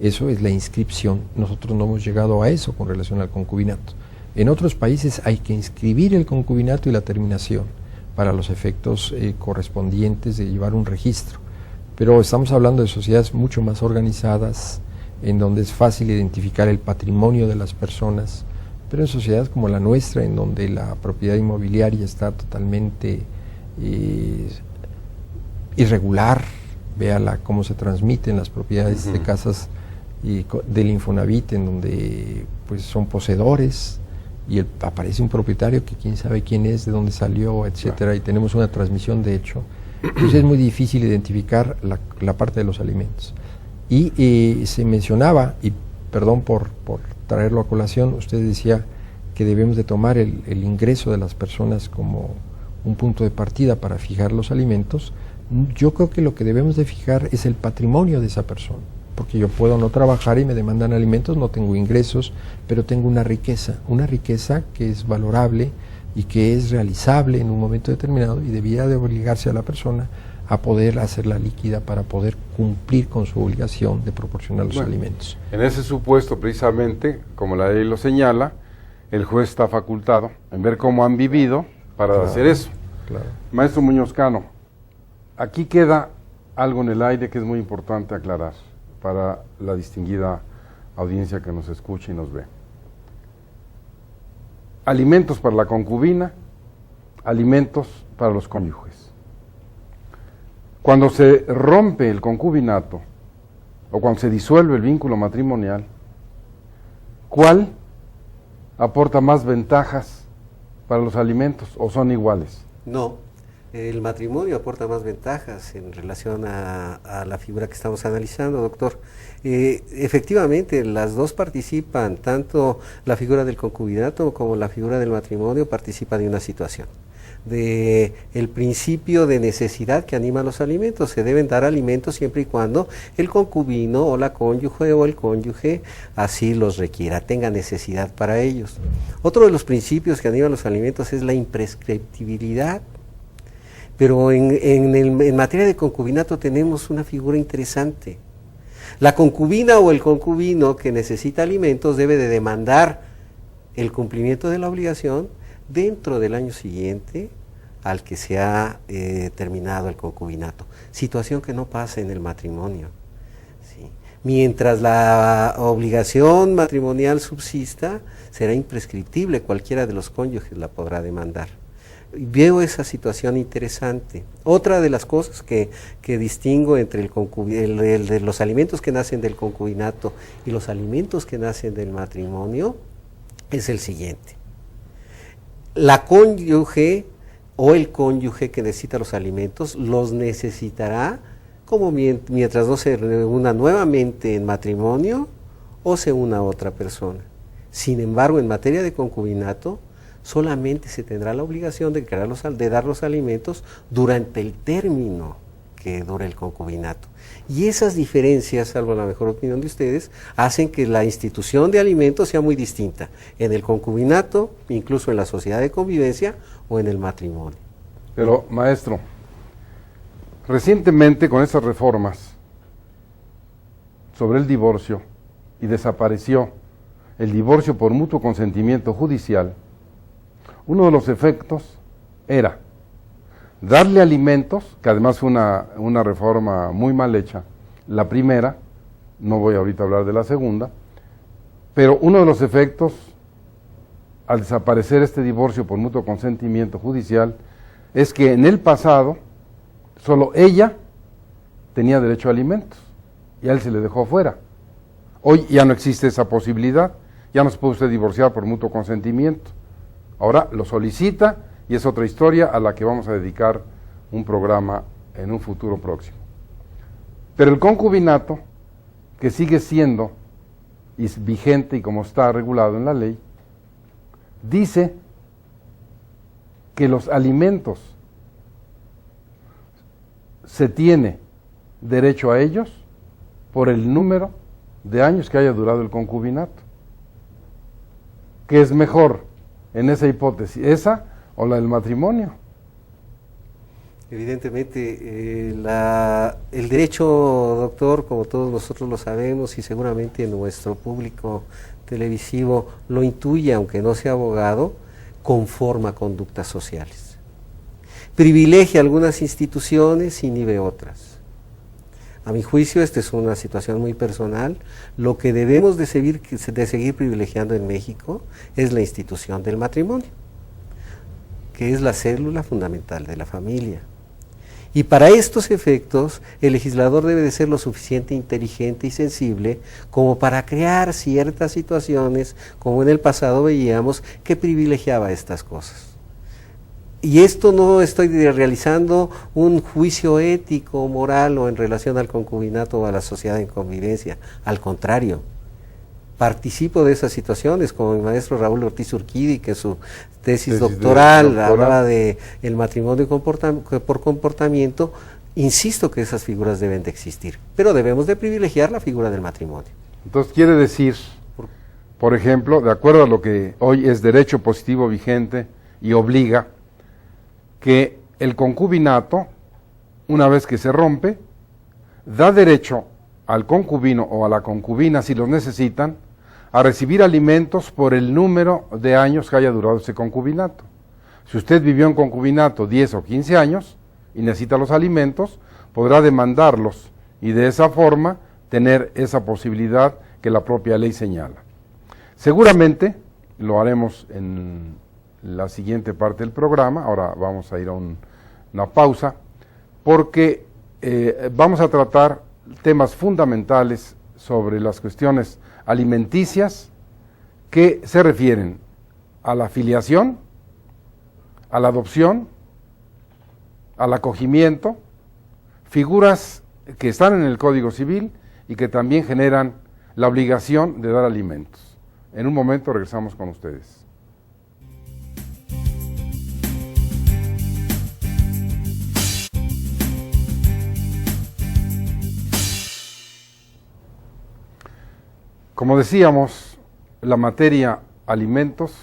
eso, es la inscripción. Nosotros no hemos llegado a eso con relación al concubinato. En otros países hay que inscribir el concubinato y la terminación para los efectos correspondientes de llevar un registro. Pero estamos hablando de sociedades mucho más organizadas, en donde es fácil identificar el patrimonio de las personas, pero en sociedades como la nuestra, en donde la propiedad inmobiliaria está totalmente irregular, véala cómo se transmiten las propiedades de casas del Infonavit, en donde pues son poseedores, y aparece un propietario que quién sabe quién es, de dónde salió, etcétera, y tenemos una transmisión de hecho. Entonces es muy difícil identificar la parte de los alimentos. Y se mencionaba, y perdón por traerlo a colación, usted decía que debemos de tomar el ingreso de las personas como un punto de partida para fijar los alimentos. Yo creo que lo que debemos de fijar es el patrimonio de esa persona, porque yo puedo no trabajar y me demandan alimentos, no tengo ingresos, pero tengo una riqueza que es valorable y que es realizable en un momento determinado, y debiera de obligarse a la persona a poder hacerla líquida para poder cumplir con su obligación de proporcionar los alimentos. En ese supuesto, precisamente, como la ley lo señala, el juez está facultado en ver cómo han vivido para hacer eso. Claro. Maestro Muñoz Cano, aquí queda algo en el aire que es muy importante aclarar para la distinguida audiencia que nos escucha y nos ve. Alimentos para la concubina, alimentos para los cónyuges. Cuando se rompe el concubinato o cuando se disuelve el vínculo matrimonial, ¿cuál aporta más ventajas para los alimentos o son iguales? No, el matrimonio aporta más ventajas en relación a la figura que estamos analizando, doctor. Efectivamente, las dos participan, tanto la figura del concubinato como la figura del matrimonio participa de una situación. De el principio de necesidad que anima los alimentos. Se deben dar alimentos siempre y cuando el concubino o la cónyuge o el cónyuge así los requiera, tenga necesidad para ellos. Otro de los principios que animan los alimentos es la imprescriptibilidad. Pero en materia de concubinato tenemos una figura interesante. La concubina o el concubino que necesita alimentos debe de demandar el cumplimiento de la obligación dentro del año siguiente al que se ha terminado el concubinato, situación que no pasa en el matrimonio. ¿Sí? Mientras la obligación matrimonial subsista, será imprescriptible, cualquiera de los cónyuges la podrá demandar. Veo esa situación interesante. Otra de las cosas que distingo entre de los alimentos que nacen del concubinato y los alimentos que nacen del matrimonio es el siguiente. La cónyuge o el cónyuge que necesita los alimentos los necesitará como mientras no se reúna nuevamente en matrimonio o se una a otra persona. Sin embargo, en materia de concubinato, solamente se tendrá la obligación de dar los alimentos durante el término que dure el concubinato. Y esas diferencias, salvo la mejor opinión de ustedes, hacen que la institución de alimentos sea muy distinta en el concubinato, incluso en la sociedad de convivencia o en el matrimonio. Pero, maestro, recientemente con estas reformas sobre el divorcio y desapareció el divorcio por mutuo consentimiento judicial, uno de los efectos era darle alimentos, que además fue una reforma muy mal hecha, la primera, no voy ahorita a hablar de la segunda, pero uno de los efectos al desaparecer este divorcio por mutuo consentimiento judicial es que en el pasado solo ella tenía derecho a alimentos y a él se le dejó fuera. Hoy ya no existe esa posibilidad, ya no se puede usted divorciar por mutuo consentimiento. Ahora lo solicita y es otra historia a la que vamos a dedicar un programa en un futuro próximo. Pero el concubinato, que sigue siendo vigente y como está regulado en la ley, dice que los alimentos se tiene derecho a ellos por el número de años que haya durado el concubinato. ¿Qué es mejor en esa hipótesis, esa o la del matrimonio? Evidentemente, el derecho, doctor, como todos nosotros lo sabemos y seguramente nuestro público televisivo lo intuye, aunque no sea abogado, conforma conductas sociales. Privilegia algunas instituciones, inhibe otras. A mi juicio, esta es una situación muy personal. Lo que debemos de seguir privilegiando en México es la institución del matrimonio, que es la célula fundamental de la familia. Y para estos efectos, el legislador debe de ser lo suficiente inteligente y sensible como para crear ciertas situaciones, como en el pasado veíamos, que privilegiaba estas cosas. Y esto no estoy realizando un juicio ético, moral o en relación al concubinato o a la sociedad en convivencia. Al contrario, participo de esas situaciones, como el maestro Raúl Ortiz Urquidi, que en su tesis doctoral hablaba de el matrimonio por comportamiento. Insisto que esas figuras deben de existir, pero debemos de privilegiar la figura del matrimonio. Entonces quiere decir, por ejemplo, de acuerdo a lo que hoy es derecho positivo vigente y obliga, que el concubinato, una vez que se rompe, da derecho al concubino o a la concubina, si los necesitan, a recibir alimentos por el número de años que haya durado ese concubinato. Si usted vivió en concubinato 10 o 15 años y necesita los alimentos, podrá demandarlos y de esa forma tener esa posibilidad que la propia ley señala. Seguramente lo haremos en la siguiente parte del programa. Ahora vamos a ir a una pausa, porque vamos a tratar temas fundamentales sobre las cuestiones alimenticias que se refieren a la filiación, a la adopción, al acogimiento, figuras que están en el Código Civil y que también generan la obligación de dar alimentos. En un momento regresamos con ustedes. Como decíamos, la materia alimentos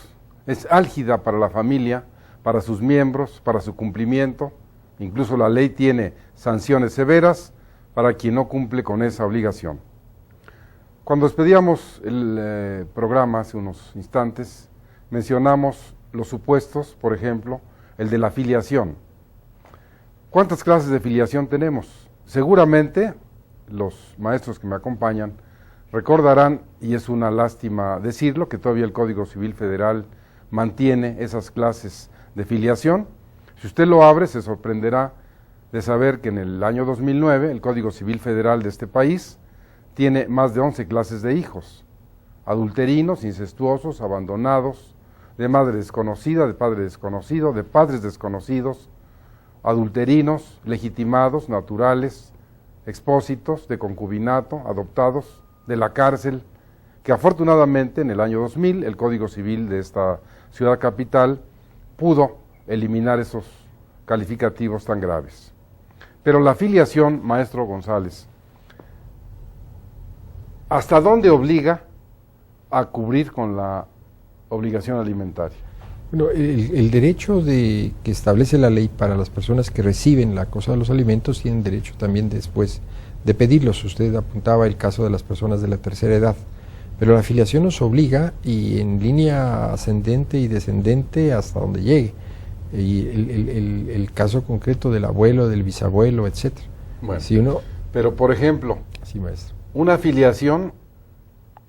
es álgida para la familia, para sus miembros, para su cumplimiento. Incluso la ley tiene sanciones severas para quien no cumple con esa obligación. Cuando despedíamos el programa hace unos instantes, mencionamos los supuestos, por ejemplo, el de la filiación. ¿Cuántas clases de filiación tenemos? Seguramente los maestros que me acompañan recordarán, y es una lástima decirlo, que todavía el Código Civil Federal mantiene esas clases de filiación. Si usted lo abre, se sorprenderá de saber que en el año 2009 el Código Civil Federal de este país tiene más de 11 clases de hijos: adulterinos, incestuosos, abandonados, de madre desconocida, de padre desconocido, de padres desconocidos, adulterinos, legitimados, naturales, expósitos, de concubinato, adoptados, de la cárcel, que afortunadamente en el año 2000 el Código Civil de esta ciudad capital pudo eliminar esos calificativos tan graves. Pero la filiación, maestro González, ¿hasta dónde obliga a cubrir con la obligación alimentaria? Bueno, el derecho que establece la ley para las personas que reciben la cosa de los alimentos tienen derecho también después de pedirlos. Usted apuntaba el caso de las personas de la tercera edad, pero la filiación nos obliga, y en línea ascendente y descendente hasta donde llegue, y el caso concreto del abuelo, del bisabuelo, etcétera. Bueno, si uno, pero por ejemplo, sí, maestro, una filiación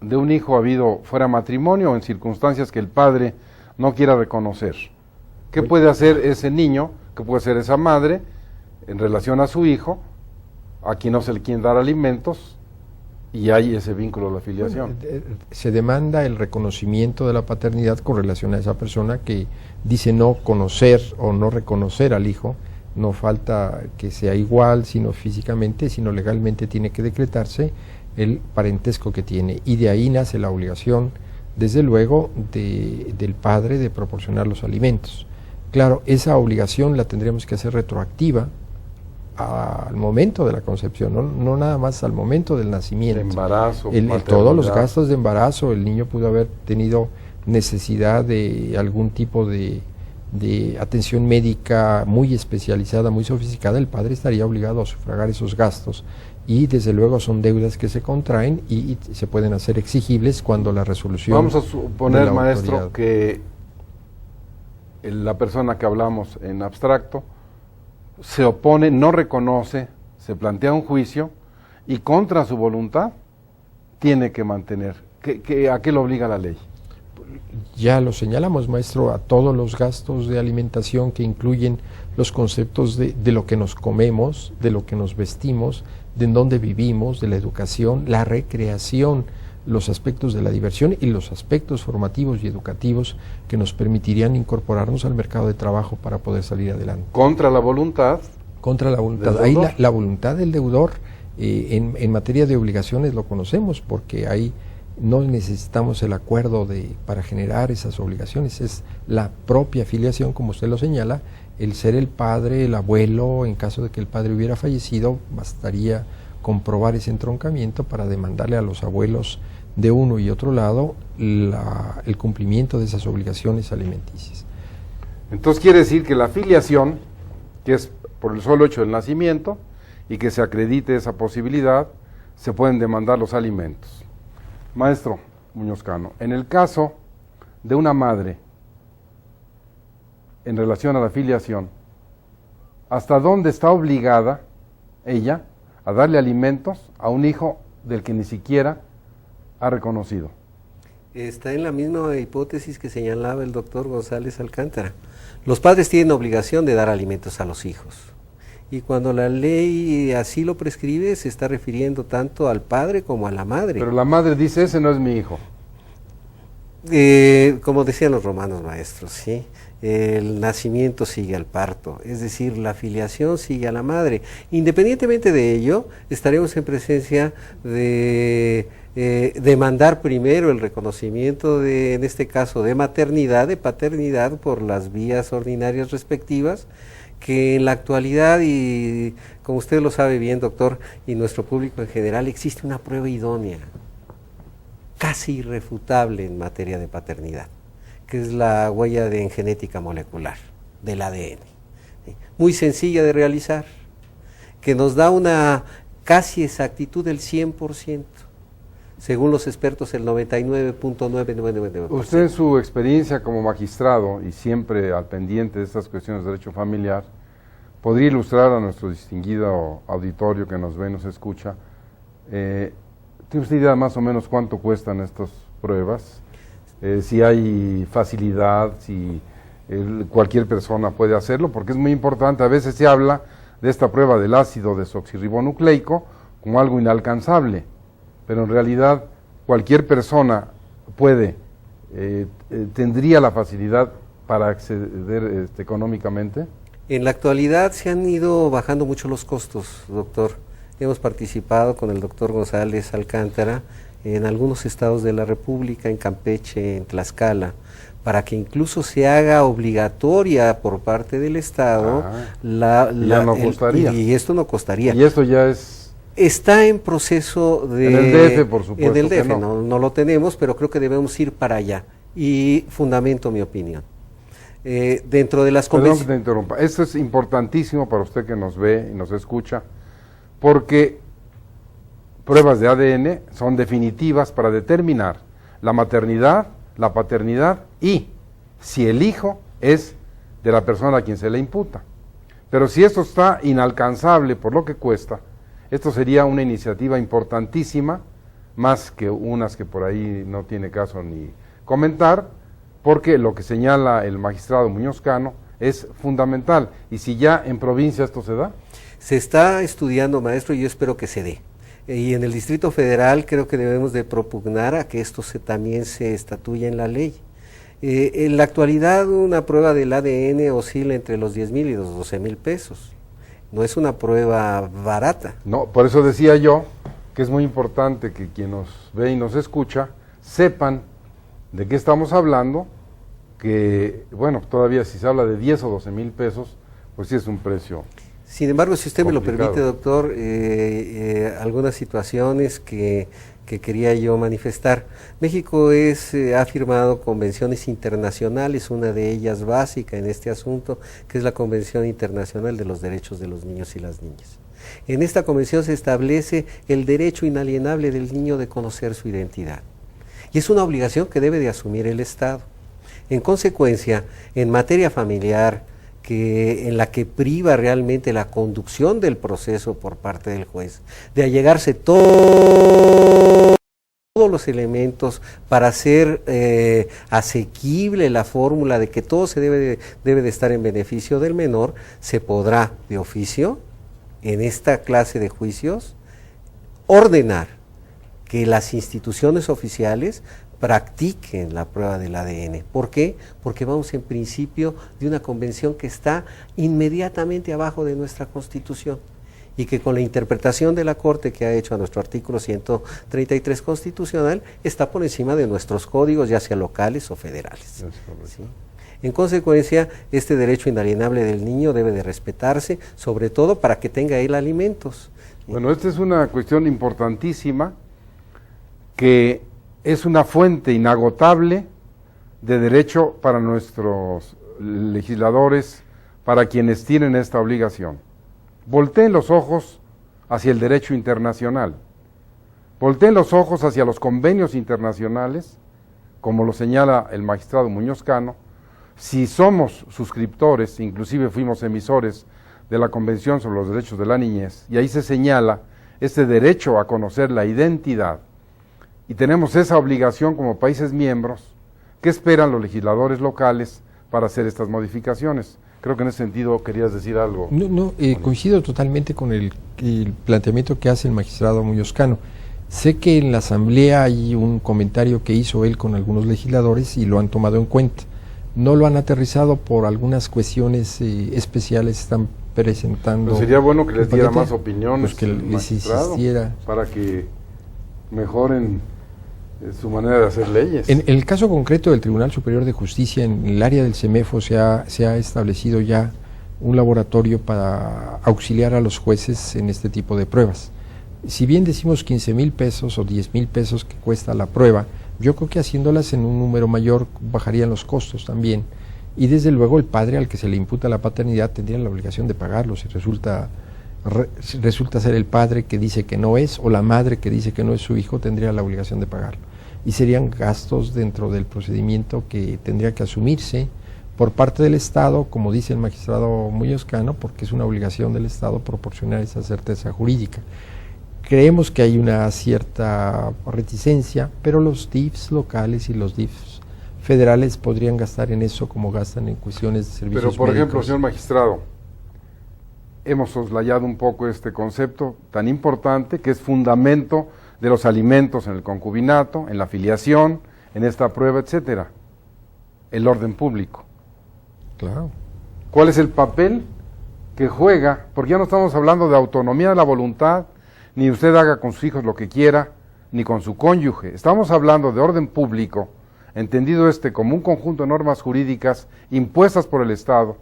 de un hijo habido fuera matrimonio o en circunstancias que el padre no quiera reconocer, ¿qué puede hacer ese niño, qué puede hacer esa madre en relación a su hijo, a quien no se le quieren dar alimentos, y hay ese vínculo de la filiación? Se demanda el reconocimiento de la paternidad con relación a esa persona que dice no conocer o no reconocer al hijo. No falta que sea igual, sino físicamente, sino legalmente tiene que decretarse el parentesco que tiene, y de ahí nace la obligación, desde luego, del padre de proporcionar los alimentos. Claro, esa obligación la tendríamos que hacer retroactiva al momento de la concepción, no nada más al momento del nacimiento. Embarazo, todos los gastos de embarazo, el niño pudo haber tenido necesidad de algún tipo de atención médica muy especializada, muy sofisticada, el padre estaría obligado a sufragar esos gastos, y desde luego son deudas que se contraen y se pueden hacer exigibles cuando la resolución. Vamos a suponer, maestro, autoridad, que la persona que hablamos en abstracto se opone, no reconoce, se plantea un juicio y contra su voluntad tiene que mantener. ¿A qué lo obliga la ley? ya lo señalamos, maestro, a todos los gastos de alimentación que incluyen los conceptos de lo que nos comemos, de lo que nos vestimos, de en dónde vivimos, de la educación, la recreación, los aspectos de la diversión y los aspectos formativos y educativos que nos permitirían incorporarnos al mercado de trabajo para poder salir adelante. Contra la voluntad. Contra la voluntad. Ahí la voluntad del deudor en materia de obligaciones lo conocemos, porque ahí no necesitamos el acuerdo para generar esas obligaciones, es la propia filiación, como usted lo señala, el ser el padre, el abuelo, en caso de que el padre hubiera fallecido, bastaría comprobar ese entroncamiento para demandarle a los abuelos de uno y otro lado el cumplimiento de esas obligaciones alimenticias. Entonces quiere decir que la filiación, que es por el solo hecho del nacimiento, y que se acredite esa posibilidad, se pueden demandar los alimentos. Maestro Muñoz Cano, en el caso de una madre en relación a la filiación, ¿hasta dónde está obligada ella a darle alimentos a un hijo del que ni siquiera ha reconocido? Está en la misma hipótesis que señalaba el doctor González Alcántara. Los padres tienen obligación de dar alimentos a los hijos. Y cuando la ley así lo prescribe, se está refiriendo tanto al padre como a la madre. Pero la madre dice, ese no es mi hijo. Como decían los romanos, maestros, ¿sí? El nacimiento sigue al parto, es decir, la filiación sigue a la madre. Independientemente de ello, estaremos en presencia de demandar primero el reconocimiento en este caso, de maternidad, de paternidad, por las vías ordinarias respectivas, que en la actualidad, y como usted lo sabe bien, doctor, y nuestro público en general, existe una prueba idónea, casi irrefutable en materia de paternidad, que es la huella en genética molecular del ADN. Muy sencilla de realizar, que nos da una casi exactitud del 100%, según los expertos el 99.999%. Usted en su experiencia como magistrado y siempre al pendiente de estas cuestiones de derecho familiar, ¿podría ilustrar a nuestro distinguido auditorio que nos ve y nos escucha? ¿Tiene usted idea más o menos cuánto cuestan estas pruebas? Si hay facilidad, si cualquier persona puede hacerlo, porque es muy importante. A veces se habla de esta prueba del ácido desoxirribonucleico como algo inalcanzable, pero en realidad cualquier persona puede, tendría la facilidad para acceder económicamente. En la actualidad se han ido bajando mucho los costos, doctor. Hemos participado con el doctor González Alcántara en algunos estados de la República, en Campeche, en Tlaxcala, para que incluso se haga obligatoria por parte del Estado ya no costaría. Y esto no costaría. Y esto ya está en proceso de... En el DF, por supuesto. En el DF, que no. No lo tenemos, pero creo que debemos ir para allá. Y fundamento mi opinión. Dentro de las convenciones... Perdón que te interrumpa. Esto es importantísimo para usted que nos ve y nos escucha, porque pruebas de ADN son definitivas para determinar la maternidad, la paternidad y si el hijo es de la persona a quien se le imputa. Pero si esto está inalcanzable por lo que cuesta, esto sería una iniciativa importantísima, más que unas que por ahí no tiene caso ni comentar, porque lo que señala el magistrado Muñoz Cano es fundamental. Y si ya en provincia esto se da. Se está estudiando, maestro, y yo espero que se dé. Y en el Distrito Federal creo que debemos de propugnar a que esto también se estatuya en la ley. En la actualidad una prueba del ADN oscila entre los 10,000 y los 12,000 pesos. No es una prueba barata. No, por eso decía yo que es muy importante que quien nos ve y nos escucha sepan de qué estamos hablando, que, bueno, todavía si se habla de 10 o 12,000 pesos, pues sí es un precio. Sin embargo, si usted complicado. Me lo permite, doctor, algunas situaciones que quería yo manifestar. México ha firmado convenciones internacionales, una de ellas básica en este asunto, que es la Convención Internacional de los Derechos de los Niños y las Niñas. En esta convención se establece el derecho inalienable del niño de conocer su identidad. Y es una obligación que debe de asumir el Estado. En consecuencia, en materia familiar, en la que priva realmente la conducción del proceso por parte del juez, de allegarse todo todos los elementos para hacer asequible la fórmula de que todo se debe de estar en beneficio del menor, se podrá de oficio, en esta clase de juicios, ordenar que las instituciones oficiales practiquen la prueba del ADN. ¿Por qué? Porque vamos en principio de una convención que está inmediatamente abajo de nuestra Constitución y que con la interpretación de la Corte que ha hecho a nuestro artículo 133 constitucional está por encima de nuestros códigos, ya sea locales o federales. ¿Sí? En consecuencia, este derecho inalienable del niño debe de respetarse, sobre todo para que tenga él alimentos. Bueno, esta es una cuestión importantísima que es una fuente inagotable de derecho para nuestros legisladores, para quienes tienen esta obligación. Volteen los ojos hacia el derecho internacional, volteen los ojos hacia los convenios internacionales, como lo señala el magistrado Muñoz Cano. Si somos suscriptores, inclusive fuimos emisores de la Convención sobre los Derechos de la Niñez, y ahí se señala este derecho a conocer la identidad, y tenemos esa obligación como países miembros. ¿Qué esperan los legisladores locales para hacer estas modificaciones? Creo que en ese sentido querías decir algo. Coincido totalmente con el planteamiento que hace el magistrado Muñoz Cano. Sé que en la asamblea hay un comentario que hizo él con algunos legisladores y lo han tomado en cuenta. No lo han aterrizado por algunas cuestiones especiales, están presentando. Pero sería bueno que les diera más opiniones, pues que les insistiera para que mejoren su manera de hacer leyes. En el caso concreto del Tribunal Superior de Justicia, en el área del CEMEFO se ha establecido ya un laboratorio para auxiliar a los jueces en este tipo de pruebas. Si bien decimos 15,000 pesos o 10,000 pesos que cuesta la prueba, yo creo que haciéndolas en un número mayor bajarían los costos también, y desde luego el padre al que se le imputa la paternidad tendría la obligación de pagarlo si resulta ser el padre que dice que no es, o la madre que dice que no es su hijo, tendría la obligación de pagarlo. Y serían gastos dentro del procedimiento que tendría que asumirse por parte del Estado, como dice el magistrado Muñoz Cano, porque es una obligación del Estado proporcionar esa certeza jurídica. Creemos que hay una cierta reticencia, pero los DIFs locales y los DIFs federales podrían gastar en eso como gastan en cuestiones de servicios médicos. Pero, por ejemplo, señor magistrado, hemos soslayado un poco este concepto tan importante que es fundamento de los alimentos en el concubinato, en la filiación, en esta prueba, etcétera. El orden público. Claro. ¿Cuál es el papel que juega? Porque ya no estamos hablando de autonomía de la voluntad, ni usted haga con sus hijos lo que quiera, ni con su cónyuge. Estamos hablando de orden público, entendido como un conjunto de normas jurídicas impuestas por el Estado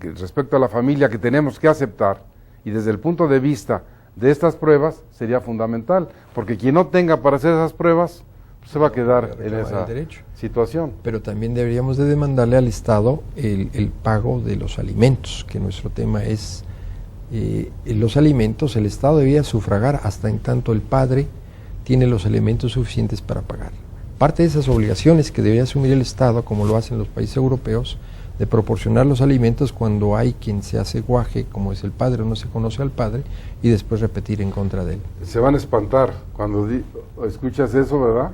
respecto a la familia que tenemos que aceptar, y desde el punto de vista de estas pruebas sería fundamental, porque quien no tenga para hacer esas pruebas pues se va a quedar en esa situación. Pero también deberíamos de demandarle al Estado el pago de los alimentos, que nuestro tema es los alimentos. El Estado debería sufragar hasta en tanto el padre tiene los elementos suficientes para pagar. Parte de esas obligaciones que debería asumir el Estado, como lo hacen los países europeos, de proporcionar los alimentos cuando hay quien se hace guaje, como es el padre o no se conoce al padre, y después repetir en contra de él. Se van a espantar cuando escuchas eso, ¿verdad?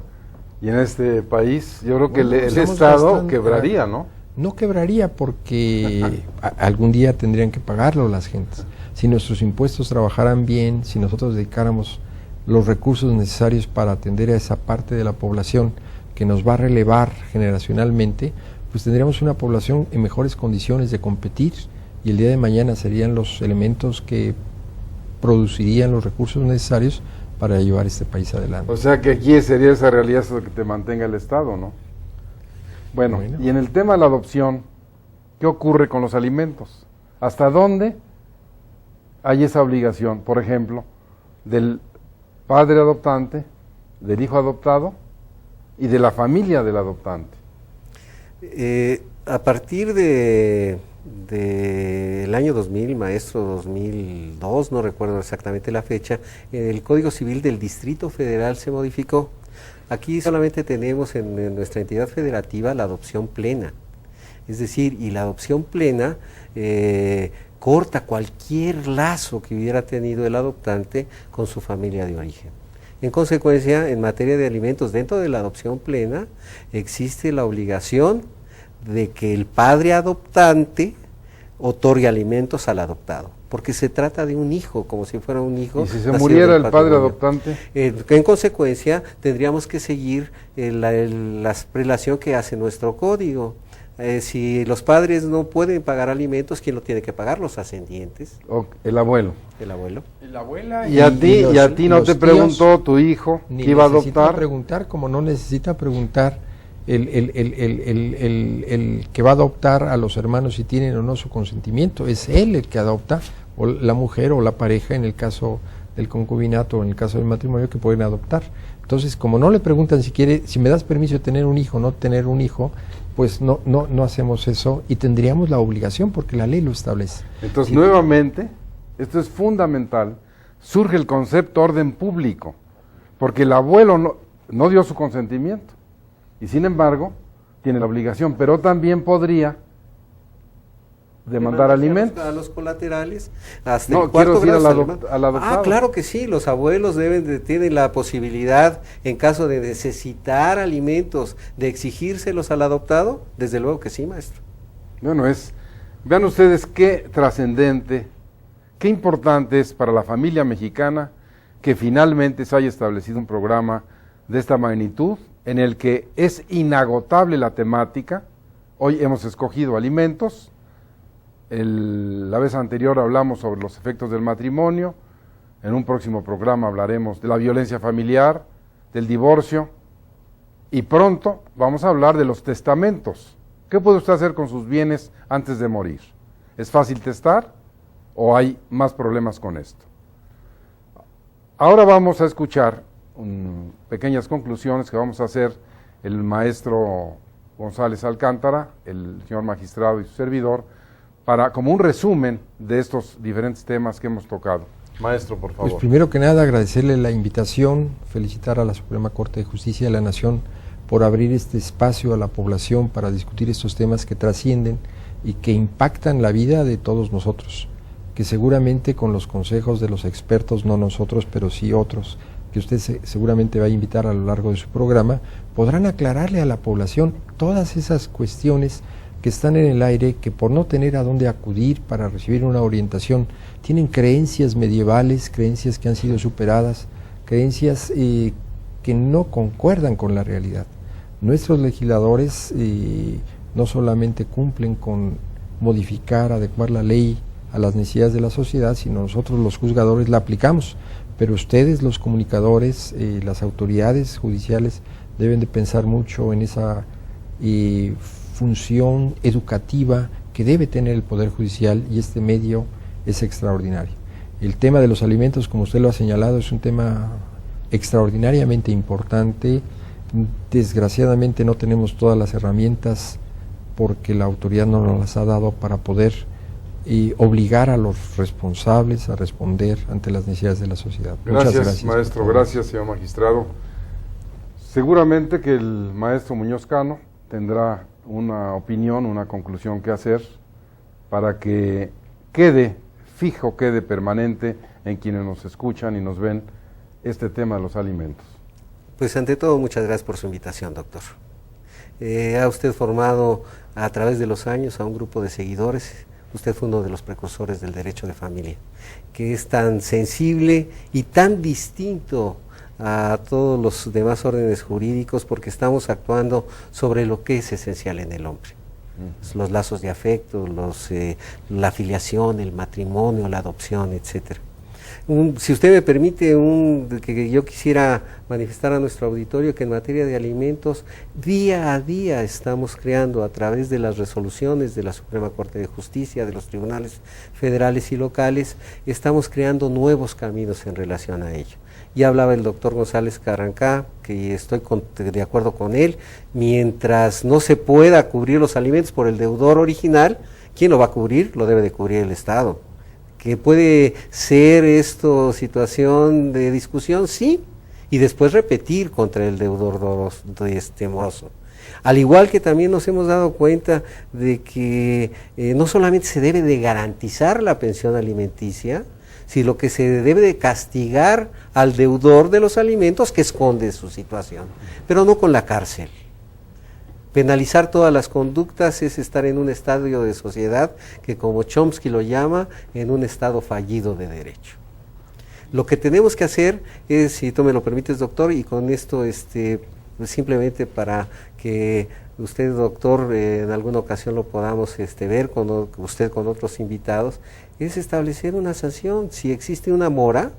Y en este país, yo creo que el Estado quebraría, ¿no? No quebraría porque algún día tendrían que pagarlo las gentes. Si nuestros impuestos trabajaran bien, si nosotros dedicáramos los recursos necesarios para atender a esa parte de la población que nos va a relevar generacionalmente, pues tendríamos una población en mejores condiciones de competir, y el día de mañana serían los elementos que producirían los recursos necesarios para llevar este país adelante. O sea que aquí sería esa realidad que te mantenga el Estado, ¿no? Bueno, y en el tema de la adopción, ¿qué ocurre con los alimentos? ¿Hasta dónde hay esa obligación, por ejemplo, del padre adoptante, del hijo adoptado y de la familia del adoptante? A partir del año 2000, maestro, 2002, no recuerdo exactamente la fecha, el Código Civil del Distrito Federal se modificó. Aquí solamente tenemos en nuestra entidad federativa la adopción plena, es decir, y la adopción plena corta cualquier lazo que hubiera tenido el adoptante con su familia de origen. En consecuencia, en materia de alimentos, dentro de la adopción plena, existe la obligación de que el padre adoptante otorgue alimentos al adoptado, porque se trata de un hijo, como si fuera un hijo. ¿Y si se muriera el padre adoptante? En consecuencia, tendríamos que seguir la prelación que hace nuestro código. Si los padres no pueden pagar alimentos, ¿quién lo tiene que pagar? Los ascendientes. El abuelo. El abuelo. La abuela Y a ti no te preguntó tu hijo que iba a adoptar. Preguntar, como no necesita preguntar el que va a adoptar a los hermanos si tienen o no su consentimiento. Es él el que adopta, o la mujer o la pareja en el caso del concubinato o en el caso del matrimonio, que pueden adoptar. Entonces, como no le preguntan si me das permiso de tener un hijo o no tener un hijo, pues no hacemos eso, y tendríamos la obligación porque la ley lo establece. Entonces, nuevamente, esto es fundamental, surge el concepto orden público, porque el abuelo no dio su consentimiento, y sin embargo, tiene la obligación, pero también podría demandar alimentos. A los colaterales, hasta No, el cuarto quiero decir grado al adoptado. Ah, claro que sí, los abuelos tienen la posibilidad, en caso de necesitar alimentos, de exigírselos al adoptado. Desde luego que sí, maestro. Bueno, vean ustedes qué trascendente, qué importante es para la familia mexicana que finalmente se haya establecido un programa de esta magnitud, en el que es inagotable la temática. Hoy hemos escogido alimentos. La vez anterior hablamos sobre los efectos del matrimonio. En un próximo programa hablaremos de la violencia familiar, del divorcio, y pronto vamos a hablar de los testamentos. ¿Qué puede usted hacer con sus bienes antes de morir? ¿Es fácil testar o hay más problemas con esto? Ahora vamos a escuchar pequeñas conclusiones que vamos a hacer el maestro González Alcántara, el señor magistrado y su servidor, como un resumen de estos diferentes temas que hemos tocado. Maestro, por favor. Pues primero que nada, agradecerle la invitación, felicitar a la Suprema Corte de Justicia de la Nación por abrir este espacio a la población para discutir estos temas que trascienden y que impactan la vida de todos nosotros, que seguramente con los consejos de los expertos, no nosotros, pero sí otros, que usted seguramente va a invitar a lo largo de su programa, podrán aclararle a la población todas esas cuestiones que están en el aire, que por no tener a dónde acudir para recibir una orientación, tienen creencias medievales, creencias que han sido superadas, creencias que no concuerdan con la realidad. Nuestros legisladores no solamente cumplen con modificar, adecuar la ley a las necesidades de la sociedad, sino nosotros los juzgadores la aplicamos, pero ustedes, los comunicadores, las autoridades judiciales, deben de pensar mucho en esa función educativa que debe tener el Poder Judicial, y este medio es extraordinario. El tema de los alimentos, como usted lo ha señalado, es un tema extraordinariamente importante. Desgraciadamente no tenemos todas las herramientas porque la autoridad no nos las ha dado para poder obligar a los responsables a responder ante las necesidades de la sociedad. Muchas gracias, maestro. Gracias, señor magistrado. Seguramente que el maestro Muñoz Cano tendrá una opinión, una conclusión que hacer para que quede fijo, quede permanente en quienes nos escuchan y nos ven este tema de los alimentos. Pues ante todo, muchas gracias por su invitación, doctor. Ha usted formado a través de los años a un grupo de seguidores. Usted fue uno de los precursores del derecho de familia, que es tan sensible y tan distinto a todos los demás órdenes jurídicos, porque estamos actuando sobre lo que es esencial en el hombre. Los lazos de afecto, la afiliación, el matrimonio, la adopción, etcétera. Si usted me permite, que yo quisiera manifestar a nuestro auditorio que en materia de alimentos, día a día estamos creando, a través de las resoluciones de la Suprema Corte de Justicia, de los tribunales federales y locales, estamos creando nuevos caminos en relación a ello. Ya hablaba el doctor González Carrancá, que estoy de acuerdo con él, mientras no se pueda cubrir los alimentos por el deudor original, ¿quién lo va a cubrir? Lo debe de cubrir el Estado. ¿Que puede ser esto situación de discusión? Sí, y después repetir contra el deudor moroso. Al igual que también nos hemos dado cuenta de que no solamente se debe de garantizar la pensión alimenticia, Si lo que se debe de castigar al deudor de los alimentos que esconde su situación, pero no con la cárcel. Penalizar todas las conductas es estar en un estadio de sociedad que, como Chomsky lo llama, en un estado fallido de derecho. Lo que tenemos que hacer es, si tú me lo permites, doctor, y con esto pues simplemente para que usted, doctor, en alguna ocasión lo podamos ver con usted con otros invitados, es establecer una sanción. Si existe una mora,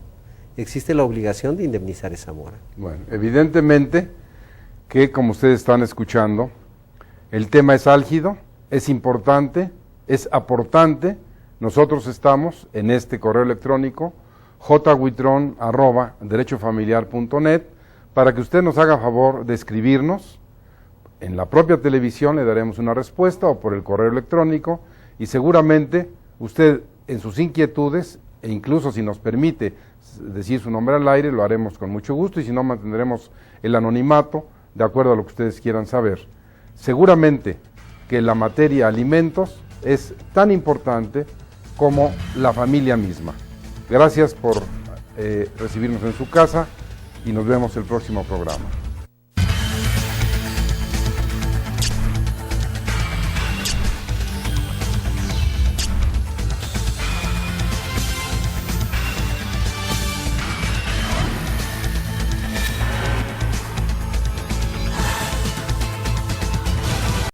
existe la obligación de indemnizar esa mora. Bueno, evidentemente que, como ustedes están escuchando, el tema es álgido, es importante, es aportante. Nosotros estamos en este correo electrónico jhuitron@derechofamiliar.net para que usted nos haga favor de escribirnos. En la propia televisión le daremos una respuesta o por el correo electrónico, y seguramente usted en sus inquietudes, e incluso si nos permite decir su nombre al aire, lo haremos con mucho gusto, y si no, mantendremos el anonimato de acuerdo a lo que ustedes quieran saber. Seguramente que la materia alimentos es tan importante como la familia misma. Gracias por recibirnos en su casa y nos vemos el próximo programa.